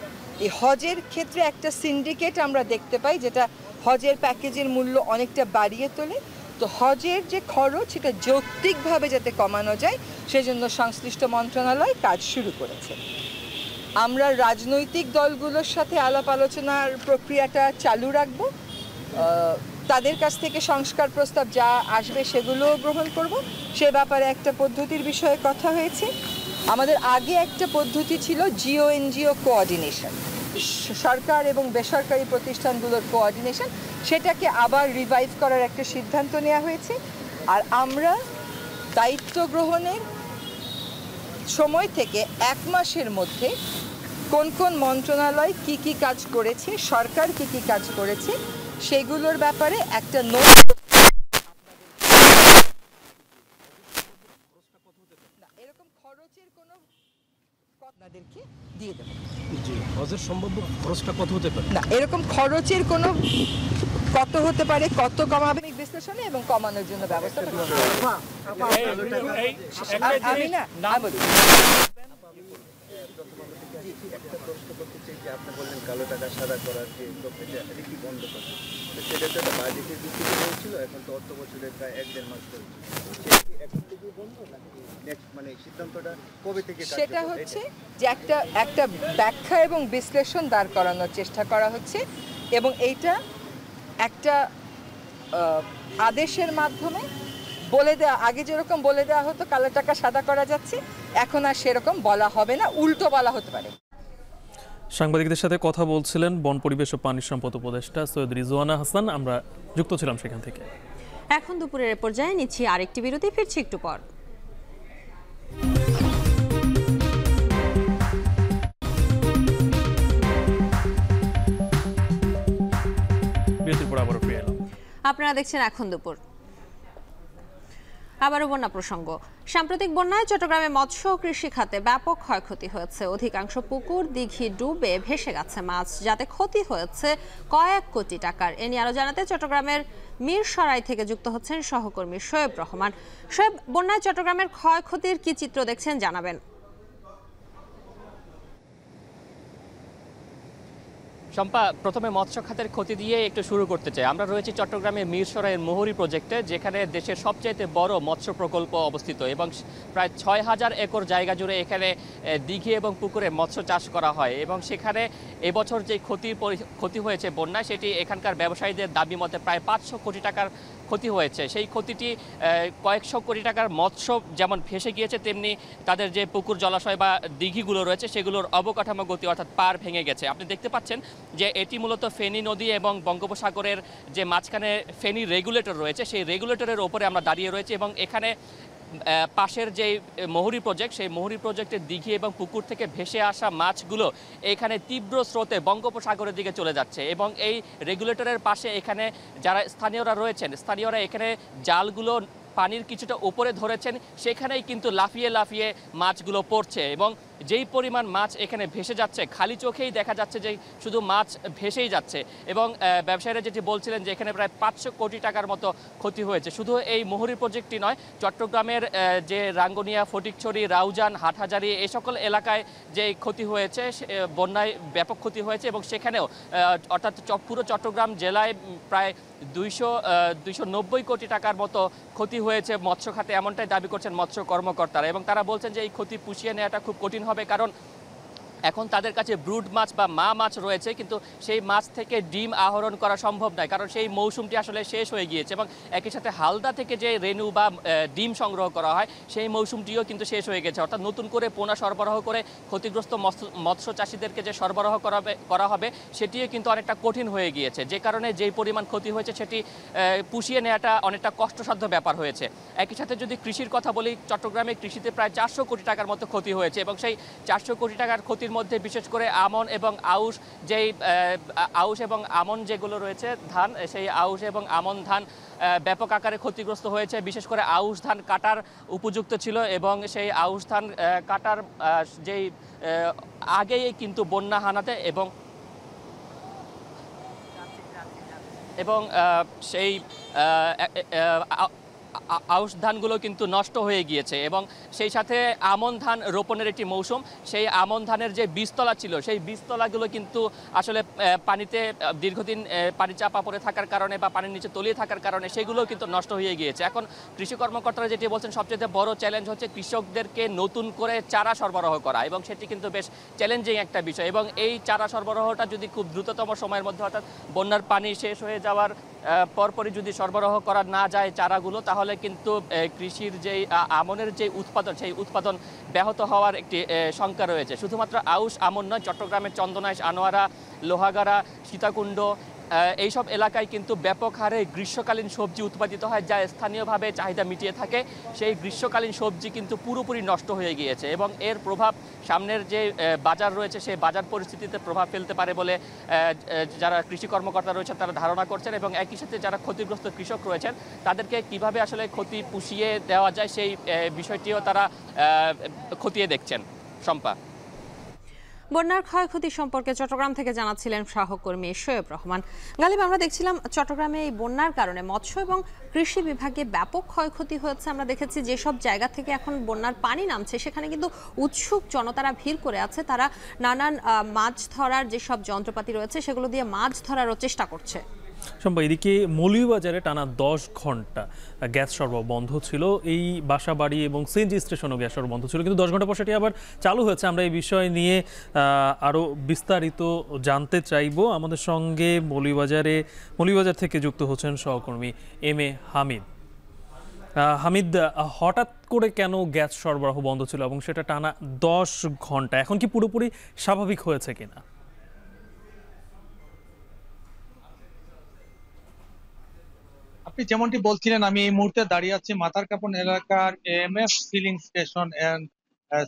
এই হজের ক্ষেত্রে একটা সিন্ডিকেট আমরা দেখতে পাই, যেটা হজের প্যাকেজের মূল্য অনেকটা বাড়িয়ে তোলে। তো হজের যে খরচ সেটা যৌক্তিকভাবে যাতে কমানো যায় সেজন্য সংশ্লিষ্ট মন্ত্রণালয় কাজ শুরু করেছে। আমরা রাজনৈতিক দলগুলোর সাথে আলাপ আলোচনার প্রক্রিয়াটা চালু রাখব। তাদের কাছ থেকে সংস্কার প্রস্তাব যা আসবে সেগুলোও গ্রহণ করব। সে ব্যাপারে একটা পদ্ধতির বিষয়ে কথা হয়েছে। আমাদের আগে একটা পদ্ধতি ছিল জিও এনজিও কোঅর্ডিনেশন, সরকার এবং বেসরকারি প্রতিষ্ঠানগুলোর কোঅর্ডিনেশন, সেটাকে আবার রিভাইভ করার একটা সিদ্ধান্ত নেওয়া হয়েছে। আর আমরা দায়িত্ব গ্রহণের সময় থেকে 1 মাসের মধ্যে কোন কোন মন্ত্রণালয় কি কি কাজ করেছে, সরকার কি কি কাজ করেছে সেগুলোর ব্যাপারে একটা নোট এরকম খরচের কোনো আপনাদেরকে দিয়ে দেব। জি, হজের সম্ভাব্য খরচটা কত হতে পারে? না, এরকম খরচের কোনো কত হতে পারে, কত কমাবে বিশ্লেষণে এবং কমানোর জন্য ব্যবস্থা আমি না একটা প্রশ্ন করতে চাই যে আপনি বললেন কালো টাকা সাদা করার যে প্রক্রিয়া এটা কি বন্ধ করে, সেটা তো একটা বাজেটের ভিত্তিতে হয়েছিল, এখন তো অর্থ বছরের প্রায় 1-1.5 মাস চলছে, এখন থেকে বন্ধ নাকি নেক্সট মানে সিদ্ধান্তটা কবে থেকে? সেটা হচ্ছে যে একটা ব্যাখ্যা এবং বিশ্লেষণ দাঁড় করানোর চেষ্টা করা হচ্ছে এবং এইটা একটা আদেশের মাধ্যমে বলে দেওয়া, আগে যেরকম বলে দেওয়া হতো কালো টাকা সাদা করা যাচ্ছে, এখন আর সেরকম বলা হবে না, উল্টো বলা হতে পারে। সাংবাদিকদের সাথে কথা বলছিলেন বন পরিবেশ ও পানি সম্পদ উপদেষ্টা সৈয়দ রিজওয়ানা হাসান। আমরা যুক্ত ছিলাম সেখান থেকে। এখন দুপুরের পর্যায়ে নিচ্ছি আরেকটি বিরতি, ফিরছি একটু পর। বিরতির পর আবারও ফিরে এলাম। আপনারা দেখছেন এখন দুপুর। আবারও বন্যা প্রসঙ্গ। সাম্প্রতিক বন্যায় চট্টগ্রামে মৎস্য ও কৃষি খাতে ব্যাপক ক্ষয়ক্ষতি হয়েছে। অধিকাংশ পুকুর দিঘি ডুবে ভেসে গেছে মাছ, যাতে ক্ষতি হয়েছে কয়েক কোটি টাকার। এ নিয়ে আরো জানাতে চট্টগ্রামের মিরসরাই থেকে যুক্ত হচ্ছেন সহকর্মী শোয়েব রহমান। শোয়েব, বন্যায় চট্টগ্রামের ক্ষয়ক্ষতির কি চিত্র দেখছেন জানাবেন। শম্পা, প্রথমে মৎস্য খাতের ক্ষতি দিয়ে একটু শুরু করতে চাই। আমরা রয়েছি চট্টগ্রামের মিরসরাইয়ের মোহরী প্রজেক্টে, যেখানে দেশের সবচাইতে বড় মৎস্য প্রকল্প অবস্থিত এবং প্রায় 6000 একর জায়গা জুড়ে এখানে দিঘি এবং পুকুরে মৎস্য চাষ করা হয়। এবং সেখানে এবছর যে ক্ষতি হয়েছে বন্যায়, সেটি এখানকার ব্যবসায়ীদের দাবি মতে প্রায় 500 কোটি টাকার ক্ষতি হয়েছে। সেই ক্ষতিটি কয়েকশো কোটি টাকার মৎস্য যেমন ভেসে গিয়েছে, তেমনি তাদের যে পুকুর জলাশয় বা দিঘিগুলো রয়েছে সেগুলোর অবকাঠামো গতি অর্থাৎ পার ভেঙে গেছে। আপনি দেখতে পাচ্ছেন যে এটি মূলত ফেনী নদী এবং বঙ্গোপসাগরের যে মাঝখানে ফেনী রেগুলেটর রয়েছে, সেই রেগুলেটরের ওপরে আমরা দাঁড়িয়ে রয়েছি এবং এখানে পাশের যে মহুরী প্রজেক্ট, সেই মহুরী প্রজেক্টের দিঘি এবং পুকুর থেকে ভেসে আসা মাছগুলো এখানে তীব্র স্রোতে বঙ্গোপসাগরের দিকে চলে যাচ্ছে এবং এই রেগুলেটরের পাশে এখানে যারা স্থানীয়রা রয়েছেন, স্থানীয়রা এখানে জালগুলো পানির কিছুটা উপরে ধরেছেন, সেখানেই কিন্তু লাফিয়ে লাফিয়ে মাছগুলো পড়ছে এবং যেই পরিমাণ মাছ এখানে ভেসে যাচ্ছে, খালি চোখেই দেখা যাচ্ছে যে শুধু মাছ ভেসেই যাচ্ছে। এবং ব্যবসায়ীরা যেটি বলছিলেন যে এখানে প্রায় 500 কোটি টাকার মতো ক্ষতি হয়েছে। শুধু এই মহুরী প্রজেক্টটি নয়, চট্টগ্রামের যে রাঙ্গুনিয়া, ফটিকছড়ি, রাউজান, হাটহাজারী এই সকল এলাকায় যে ক্ষতি হয়েছে, বন্যায় ব্যাপক ক্ষতি হয়েছে এবং সেখানেও অর্থাৎ পুরো চট্টগ্রাম জেলায় প্রায় 290 কোটি টাকার মতো ক্ষতি হয়েছে মৎস্য খাতে, এমনটাই দাবি করছেন মৎস্য কর্মকর্তারা। এবং তারা বলছেন যে এই ক্ষতি পুষিয়ে নেওয়াটা খুব কঠিন হবে, কারণ এখন তাদের কাছে ব্রুড মাছ বা মা মাছ রয়েছে, কিন্তু সেই মাছ থেকে ডিম আহরণ করা সম্ভব নয়, কারণ সেই মৌসুমটি আসলে শেষ হয়ে গিয়েছে। এবং একই সাথে হালদা থেকে যে রেণু বা ডিম সংগ্রহ করা হয়, সেই মৌসুমটিও কিন্তু শেষ হয়ে গেছে। অর্থাৎ নতুন করে পোনা সরবরাহ করে ক্ষতিগ্রস্ত মৎস্য চাষিদেরকে যে সরবরাহ করা হবে সেটিও কিন্তু অনেকটা কঠিন হয়ে গিয়েছে, যে কারণে যেই পরিমাণ ক্ষতি হয়েছে সেটি পুষিয়ে নেওয়াটা অনেকটা কষ্টসাধ্য ব্যাপার হয়েছে। একই সাথে যদি কৃষির কথা বলি, চট্টগ্রামে কৃষিতে প্রায় 400 কোটি টাকার মতো ক্ষতি হয়েছে এবং সেই 400 কোটি টাকার ক্ষতির মধ্যে বিশেষ করে আমন এবং আউশ, যেই আউশ এবং আমন যেগুলো রয়েছে ধান, সেই আউশ এবং আমন ধান ব্যাপক আকারে ক্ষতিগ্রস্ত হয়েছে। বিশেষ করে আউশ ধান কাটার উপযুক্ত ছিল এবং সেই আউশ ধান কাটার যেই আগেই কিন্তু বন্যা হানাতে এবং সেই আউশ ধানগুলো কিন্তু নষ্ট হয়ে গিয়েছে এবং সেই সাথে আমন ধান রোপণের একটি মৌসুম, সেই আমন ধানের যে বীজতলা ছিল, সেই বীজতলাগুলো কিন্তু আসলে পানিতে দীর্ঘদিন পানি চাপা পড়ে থাকার কারণে বা পানির নিচে তলিয়ে থাকার কারণে সেগুলো কিন্তু নষ্ট হয়ে গিয়েছে। এখন কৃষি কর্মকর্তারা যেটি বলছেন, সবচেয়ে বড় চ্যালেঞ্জ হচ্ছে কৃষকদেরকে নতুন করে চারা সরবরাহ করা, এবং সেটি কিন্তু বেশ চ্যালেঞ্জিং একটা বিষয়। এবং এই চারা সরবরাহটা যদি খুব দ্রুততম সময়ের মধ্যে, অর্থাৎ বন্যার পানি শেষ হয়ে যাওয়ার পরপরই যদি সরবরাহ করা না যায় চারাগুলো, তাহলে কিন্তু কৃষির যেই আমনের যে উৎপাদন, সেই উৎপাদন ব্যাহত হওয়ার একটি শঙ্কা রয়েছে। শুধুমাত্র আউশ আমন নয়, চট্টগ্রামের চন্দনাইশ, আনোয়ারা, লোহাগাড়া, সীতাকুণ্ড এইসব এলাকায় কিন্তু ব্যাপক হারে গ্রীষ্মকালীন সবজি উৎপাদিত হয়, যা স্থানীয়ভাবে চাহিদা মিটিয়ে থাকে। সেই গ্রীষ্মকালীন সবজি কিন্তু পুরোপুরি নষ্ট হয়ে গিয়েছে এবং এর প্রভাব সামনের যে বাজার রয়েছে, সেই বাজার পরিস্থিতিতে প্রভাব ফেলতে পারে বলে যারা কৃষি কর্মকর্তা রয়েছেন তারা ধারণা করছেন। এবং একই সাথে যারা ক্ষতিগ্রস্ত কৃষক রয়েছেন, তাদেরকে কিভাবে আসলে ক্ষতি পুষিয়ে দেওয়া যায় সেই বিষয়টিও তারা খতিয়ে দেখছেন। শম্পা, বন্যার ক্ষয়ক্ষতি সম্পর্কে চট্টগ্রাম থেকে জানাচ্ছিলেন সহকর্মী শোয়েব রহমান। গালিব, আমরা দেখছিলাম চট্টগ্রামে এই বন্যার কারণে মৎস্য এবং কৃষি বিভাগে ব্যাপক ক্ষয়ক্ষতি হয়েছে। আমরা দেখেছি যেসব জায়গা থেকে এখন বন্যার পানি নামছে সেখানে কিন্তু উৎসুক জনতারা ভিড় করে আছে। তারা নানান মাছ ধরার যেসব যন্ত্রপাতি রয়েছে সেগুলো দিয়ে মাছ ধরারও চেষ্টা করছে। শম্পা, এদিকে মৌলভীবাজারে টানা 10 ঘন্টা গ্যাস সরবরাহ বন্ধ ছিল। এই বাসাবাড়ি এবং সিএনজি স্টেশনও গ্যাস সরবরাহ বন্ধ ছিল, কিন্তু 10 ঘন্টা পর সেটি আবার চালু হয়েছে। আমরা এই বিষয় নিয়ে আরও বিস্তারিত জানতে চাইব। আমাদের সঙ্গে মৌলভীবাজার থেকে যুক্ত হচ্ছেন সহকর্মী MA হামিদ। হামিদ, হঠাৎ করে কেন গ্যাস সরবরাহ বন্ধ ছিল এবং সেটা টানা 10 ঘন্টা, এখন কি পুরোপুরি স্বাভাবিক হয়েছে কিনা? আপনি যেমনটি বলছিলেন, আমি এই মুহূর্তে দাঁড়িয়ে আছি মাথারকাপন এলাকার AMF filling station and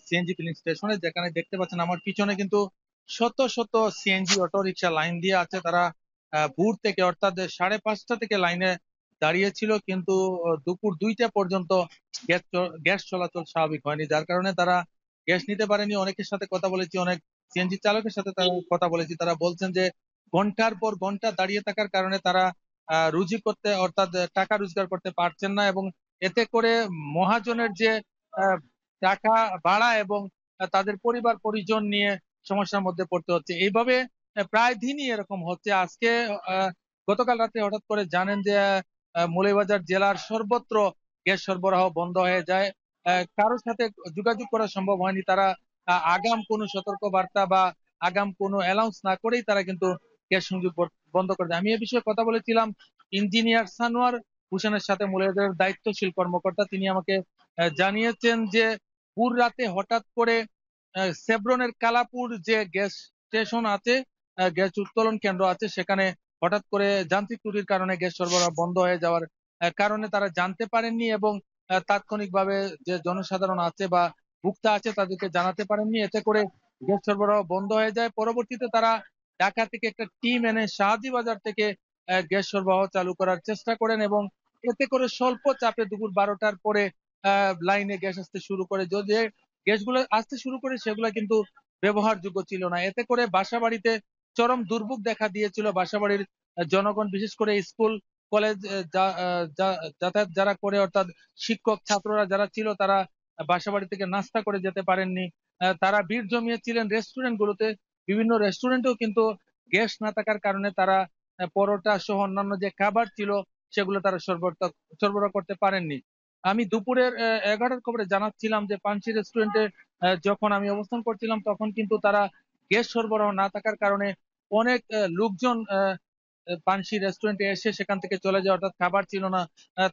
CNG filling স্টেশনে, যেখানে দেখতে পাচ্ছেন আমার পিছনে কিন্তু শত শত সিএনজি অটো রিক্সা লাইন দিয়ে আছে। তারা ভোর থেকে অর্থাৎ 5:30 থেকে লাইনে দাঁড়িয়ে ছিল, কিন্তু দুপুর 2টা পর্যন্ত গ্যাস চলাচল স্বাভাবিক হয়নি, যার কারণে তারা গ্যাস নিতে পারেনি। অনেকের সাথে কথা বলেছি, অনেক সিএনজি চালকের সাথে কথা বলেছি, তারা বলছেন যে ঘন্টার পর ঘন্টা দাঁড়িয়ে থাকার কারণে তারা রুজি করতে অর্থাৎ টাকা রোজগার করতে পারছেন না, এবং এতে করে মহাজনের যে টাকা ভাড়া এবং তাদের পরিবার পরিজন নিয়ে সমস্যার মধ্যে পড়তে হচ্ছে। এইভাবে প্রায় দিনই এরকম হচ্ছে। আজকে গতকাল রাতে হঠাৎ করে জানেন যে মৌলভীবাজার জেলার সর্বত্র গ্যাস সরবরাহ বন্ধ হয়ে যায়। কারোর সাথে যোগাযোগ করা সম্ভব হয়নি। তারা আগাম কোনো সতর্ক বার্তা বা আগাম কোনো অ্যানাউন্স না করেই তারা কিন্তু গ্যাস সংযোগ বন্ধ করে দেয়। আমি এ বিষয়ে কথা বলেছিলাম ইঞ্জিনিয়ার সানোয়ার হোসেনের সাথে, মৌলভীবাজারের দায়িত্বশীল কর্মকর্তা। তিনি আমাকে জানিয়েছেন যে ভোর রাতে হঠাৎ করে সেব্রনের কালাপুর যে গ্যাস স্টেশন আছে, গ্যাস উত্তোলন কেন্দ্র আছে, সেখানে হঠাৎ করে যান্ত্রিক ত্রুটির কারণে গ্যাস সরবরাহ বন্ধ হয়ে যাওয়ার কারণে তারা জানতে পারেননি এবং তাৎক্ষণিকভাবে যে জনসাধারণ আছে বা ভোক্তা আছে তাদেরকে জানাতে পারেননি। এতে করে গ্যাস সরবরাহ বন্ধ হয়ে যায়। পরবর্তীতে তারা ঢাকা থেকে একটা টিম এনে শাহজি বাজার থেকে গ্যাস সরবরাহ চালু করার চেষ্টা করেন এবং এতে করে স্বল্প চাপে দুপুর 12টার পরে লাইনে গ্যাস আসতে শুরু করে। যদি গ্যাসগুলো আসতে শুরু করে সেগুলো কিন্তু ব্যবহারযোগ্য ছিল না। এতে করে বাসাবাড়িতে চরম দুর্ভোগ দেখা দিয়েছিল। বাসাবাড়ির জনগণ, বিশেষ করে স্কুল কলেজ যাতায়াত যারা করে, অর্থাৎ শিক্ষক ছাত্ররা যারা ছিল, তারা বাসাবাড়ি থেকে নাস্তা করে যেতে পারেননি। তারা ভিড় জমিয়েছিলেন রেস্টুরেন্ট গুলোতে। বিভিন্ন রেস্টুরেন্টেও কিন্তু গ্যাস না থাকার কারণে তারা পরোটা সহ অন্যান্য যে খাবার ছিল সেগুলো তারা সরবরাহ করতে পারেননি। আমি দুপুরের 11টার খবরে জানাচ্ছিলাম যে পানসি রেস্টুরেন্টে যখন আমি অবস্থান করছিলাম তখন কিন্তু তারা গ্যাস সরবরাহ না থাকার কারণে অনেক লোকজন পানসি রেস্টুরেন্টে এসে সেখান থেকে চলে যায়, অর্থাৎ খাবার ছিল না।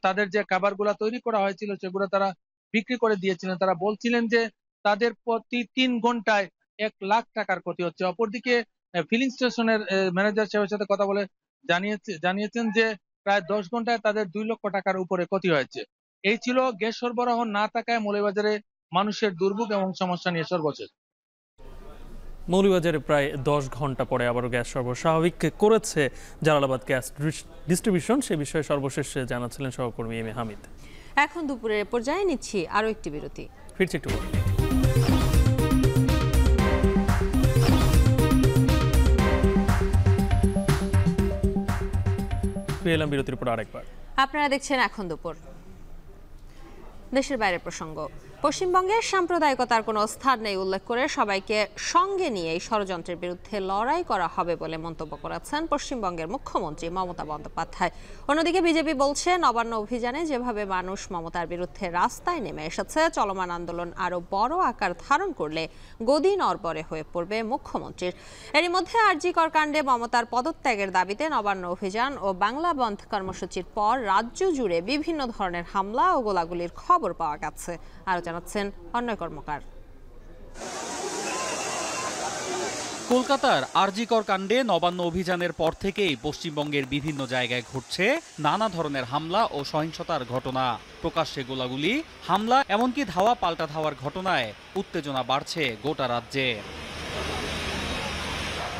তাদের যে খাবারগুলো তৈরি করা হয়েছিল সেগুলো তারা বিক্রি করে দিয়েছিলেন। তারা বলছিলেন যে তাদের প্রতি 3 ঘন্টায় 1 লাখ টাকার ক্ষতি হচ্ছে। অপরদিকে ফিলিং স্টেশনের ম্যানেজার সাহেবের সাথে কথা বলে জানিয়েছেন যে প্রায় 10 ঘন্টায় তাদের 2 লক্ষ টাকার উপরে ক্ষতি হয়েছে। এই ছিল গ্যাস সরবরাহ না থাকায় মৌলভীবাজারে মানুষের দুর্ভোগ এবং সমস্যা নিয়ে সর্বশেষ। মৌলভীবাজারে প্রায় 10 ঘন্টা পরে আবারও গ্যাস সরবরাহ স্বাভাবিক করেছে জালালাবাদ গ্যাস ডিস্ট্রিবিউশন। সে বিষয়ে সর্বশেষ জানাচ্ছিলেন সহকর্মী এম এ হামিদ। এখন দুপুরের পর্যায়ে নিচ্ছি আরো একটি বিরতি, ফিরছি একটু। এলাম বিরতির পর আরেকবার। আপনারা দেখছেন এখন দুপুর। দেশের বাইরের প্রসঙ্গ, পশ্চিমবঙ্গের সাম্প্রদায়িকতার কোনো স্থান নেই উল্লেখ করে সবাইকে সঙ্গে নিয়ে এই ষড়যন্ত্রের বিরুদ্ধে লড়াই করা হবে বলে মন্তব্য করেছেন পশ্চিমবঙ্গের মুখ্যমন্ত্রী মমতা বন্দ্যোপাধ্যায়। অন্যদিকে বিজেপি বলছে নবান্ন অভিযানে যেভাবে মানুষ মমতার বিরুদ্ধে রাস্তায় নেমে এসেছে, চলমান আন্দোলন আরো বড় আকার ধারণ করলে গদি নড়বড়ে হয়ে পড়বে মুখ্যমন্ত্রীর। এরই মধ্যে আরজিকর কাণ্ডে মমতার পদত্যাগের দাবিতে নবান্ন অভিযান ও বাংলা বন্ধ কর্মসূচির পর রাজ্য জুড়ে বিভিন্ন ধরনের হামলা ও গোলাগুলির খবর পাওয়া গেছে। আরো জানাচ্ছেন অন্যয় কর্মকার। কলকাতার আরজিকর কাণ্ডে নবান্ন অভিযানের পর থেকেই পশ্চিমবঙ্গের বিভিন্ন জায়গায় ঘটছে নানা ধরনের হামলা ও সহিংসতার ঘটনা। প্রকাশ্যে গোলাগুলি, হামলা, এমনকি ধাওয়া পাল্টা ধাওয়ার ঘটনায় উত্তেজনা বাড়ছে গোটা রাজ্যে।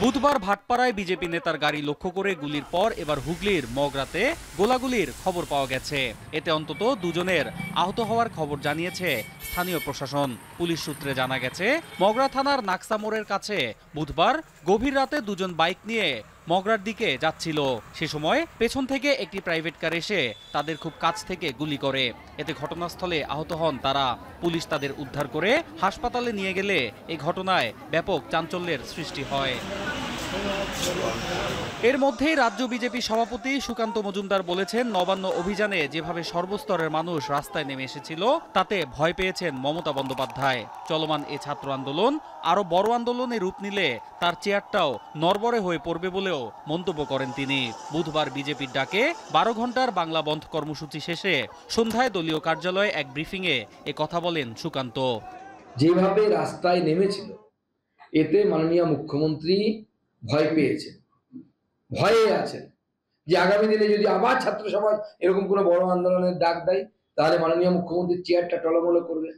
বুধবার ভাটপাড়ায় বিজেপি নেতার গাড়ি লক্ষ্য করে গুলির পর এবার হুগলির মগরাতে গোলাগুলির খবর পাওয়া গেছে। এতে অন্তত 2 জনের আহত হওয়ার খবর জানিয়েছে স্থানীয় প্রশাসন। পুলিশ সূত্রে জানা গেছে, মগরা থানার নাকসা মোড়ের কাছে বুধবার গভীর রাতে 2 জন বাইক নিয়ে মগরার দিকে যাচ্ছিল। সে সময় পেছন থেকে একটি প্রাইভেট কার এসে তাদের খুব কাছ থেকে গুলি করে। এতে ঘটনাস্থলে আহত হন তারা। পুলিশ তাদের উদ্ধার করে হাসপাতালে নিয়ে গেলে এই ঘটনায় ব্যাপক চাঞ্চল্যের সৃষ্টি হয়। এর মধ্যেই রাজ্য বিজেপি সভাপতি সুকান্ত মজুমদার বলেছেন, নবান্ন অভিযানে যেভাবে সর্বস্তরের মানুষ রাস্তায় নেমে এসেছিল তাতে ভয় পেয়েছেন মমতা বন্দ্যোপাধ্যায়। চলমান এ ছাত্র আন্দোলন আরো বড় আন্দোলনে রূপ নিলে তার চেয়ারটাও নড়বড়ে হয়ে পড়বে বলেও মন্তব্য করেন তিনি। বুধবার বিজেপির ডাকে 12 ঘন্টার বাংলা বন্ধ কর্মসূচি শেষে সন্ধ্যায় দলীয় কার্যালয়ে এক ব্রিফিংয়ে এ কথা বলেন সুকান্ত। যেভাবে রাস্তায় নেমেছিল এতে মাননীয় মুখ্যমন্ত্রী ভয় পেয়েছেন, ভয়ে আছেন যে আগামী দিনে যদি আবার ছাত্র সমাজ এরকম কোনো বড় আন্দোলনের ডাক দেয় তাহলে মাননীয় মুখ্যমন্ত্রীর চেয়ারটা টলমল করবে।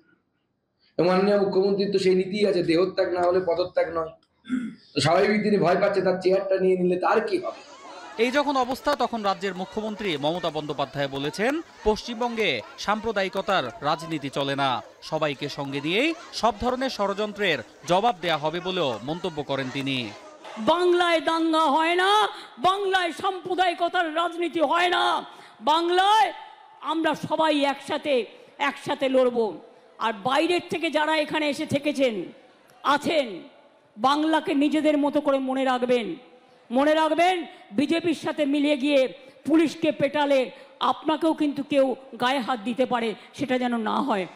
মাননীয় মুখ্যমন্ত্রীর তো সেই নীতি আছে, দেহত্যাগ না হলে পদত্যাগ নয়। তো স্বাভাবিক তিনি ভয় পাচ্ছে তার চেয়ারটা নিয়ে নিলে তার কি হবে। এই যখন অবস্থা তখন রাজ্যের মুখ্যমন্ত্রী মমতা বন্দ্যোপাধ্যায় বলেছেন, পশ্চিমবঙ্গে সাম্প্রদায়িকতার রাজনীতি চলে না, সবাইকে সঙ্গে নিয়েই সব ধরনের ষড়যন্ত্রের জবাব দেয়া হবে বলেও মন্তব্য করেন তিনি। বাংলায় দাঙ্গা হয় না, বাংলায় সাম্প্রদায়িকতার রাজনীতি হয় না, বাংলায় আমরা সবাই একসাথে লড়ব। আর বাইরের থেকে যারা এখানে এসে থেকেছেন আছেন, বাংলাকে নিজেদের মতো করে মনে রাখবেন। বিজেপির সাথে মিলিয়ে গিয়ে পুলিশকে পেটালে আপনাকেও কিন্তু কেউ গায়ে হাত দিতে পারে, সেটা যেন না হয়।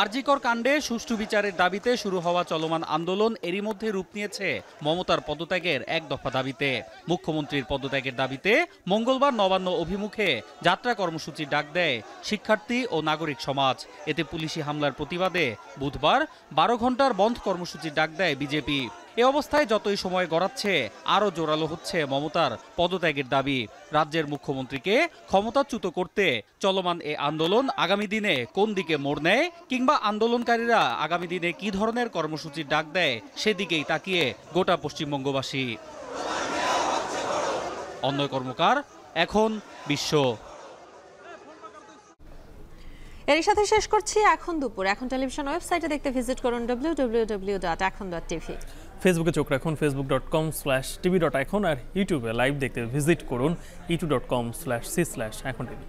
আরজিকর কাণ্ডে সুষ্ঠু বিচারের দাবিতে শুরু হওয়া চলমান আন্দোলন এরই মধ্যে রূপ নিয়েছে মমতার পদত্যাগের 1 দফা দাবিতে। মুখ্যমন্ত্রীর পদত্যাগের দাবিতে মঙ্গলবার নবান্ন অভিমুখে যাত্রা কর্মসূচির ডাক দেয় শিক্ষার্থী ও নাগরিক সমাজ। এতে পুলিশি হামলার প্রতিবাদে বুধবার 12 ঘন্টার বন্ধ কর্মসূচির ডাক দেয় বিজেপি। এ অবস্থায় যতই সময় গড়াচ্ছে আরও জোরালো হচ্ছে মমতার পদত্যাগের দাবি। রাজ্যের মুখ্যমন্ত্রীকে ক্ষমতাচ্যুত করতে চলমান এ আন্দোলন আগামী দিনে কোন দিকে মোড় নেয় কিংবা আন্দোলনকারীরা আগামী দিনে কি ধরনের কর্মসূচির ডাক দেয় সেদিকেই তাকিয়ে গোটা পশ্চিমবঙ্গবাসী। অন্যয় কর্মকার, এখন বিশ্ব। এর সাথে শেষ করছি এখন দুপুর। এখন টেলিভিশন ওয়েবসাইটে দেখতে ভিজিট করুন www.ekhon.tv। ফেসবুকে চোখ রাখুন facebook.com/tv.ekhon আর ইউটিউবে লাইভ দেখতে ভিজিট করুন youtube.com/c/ekhon tv।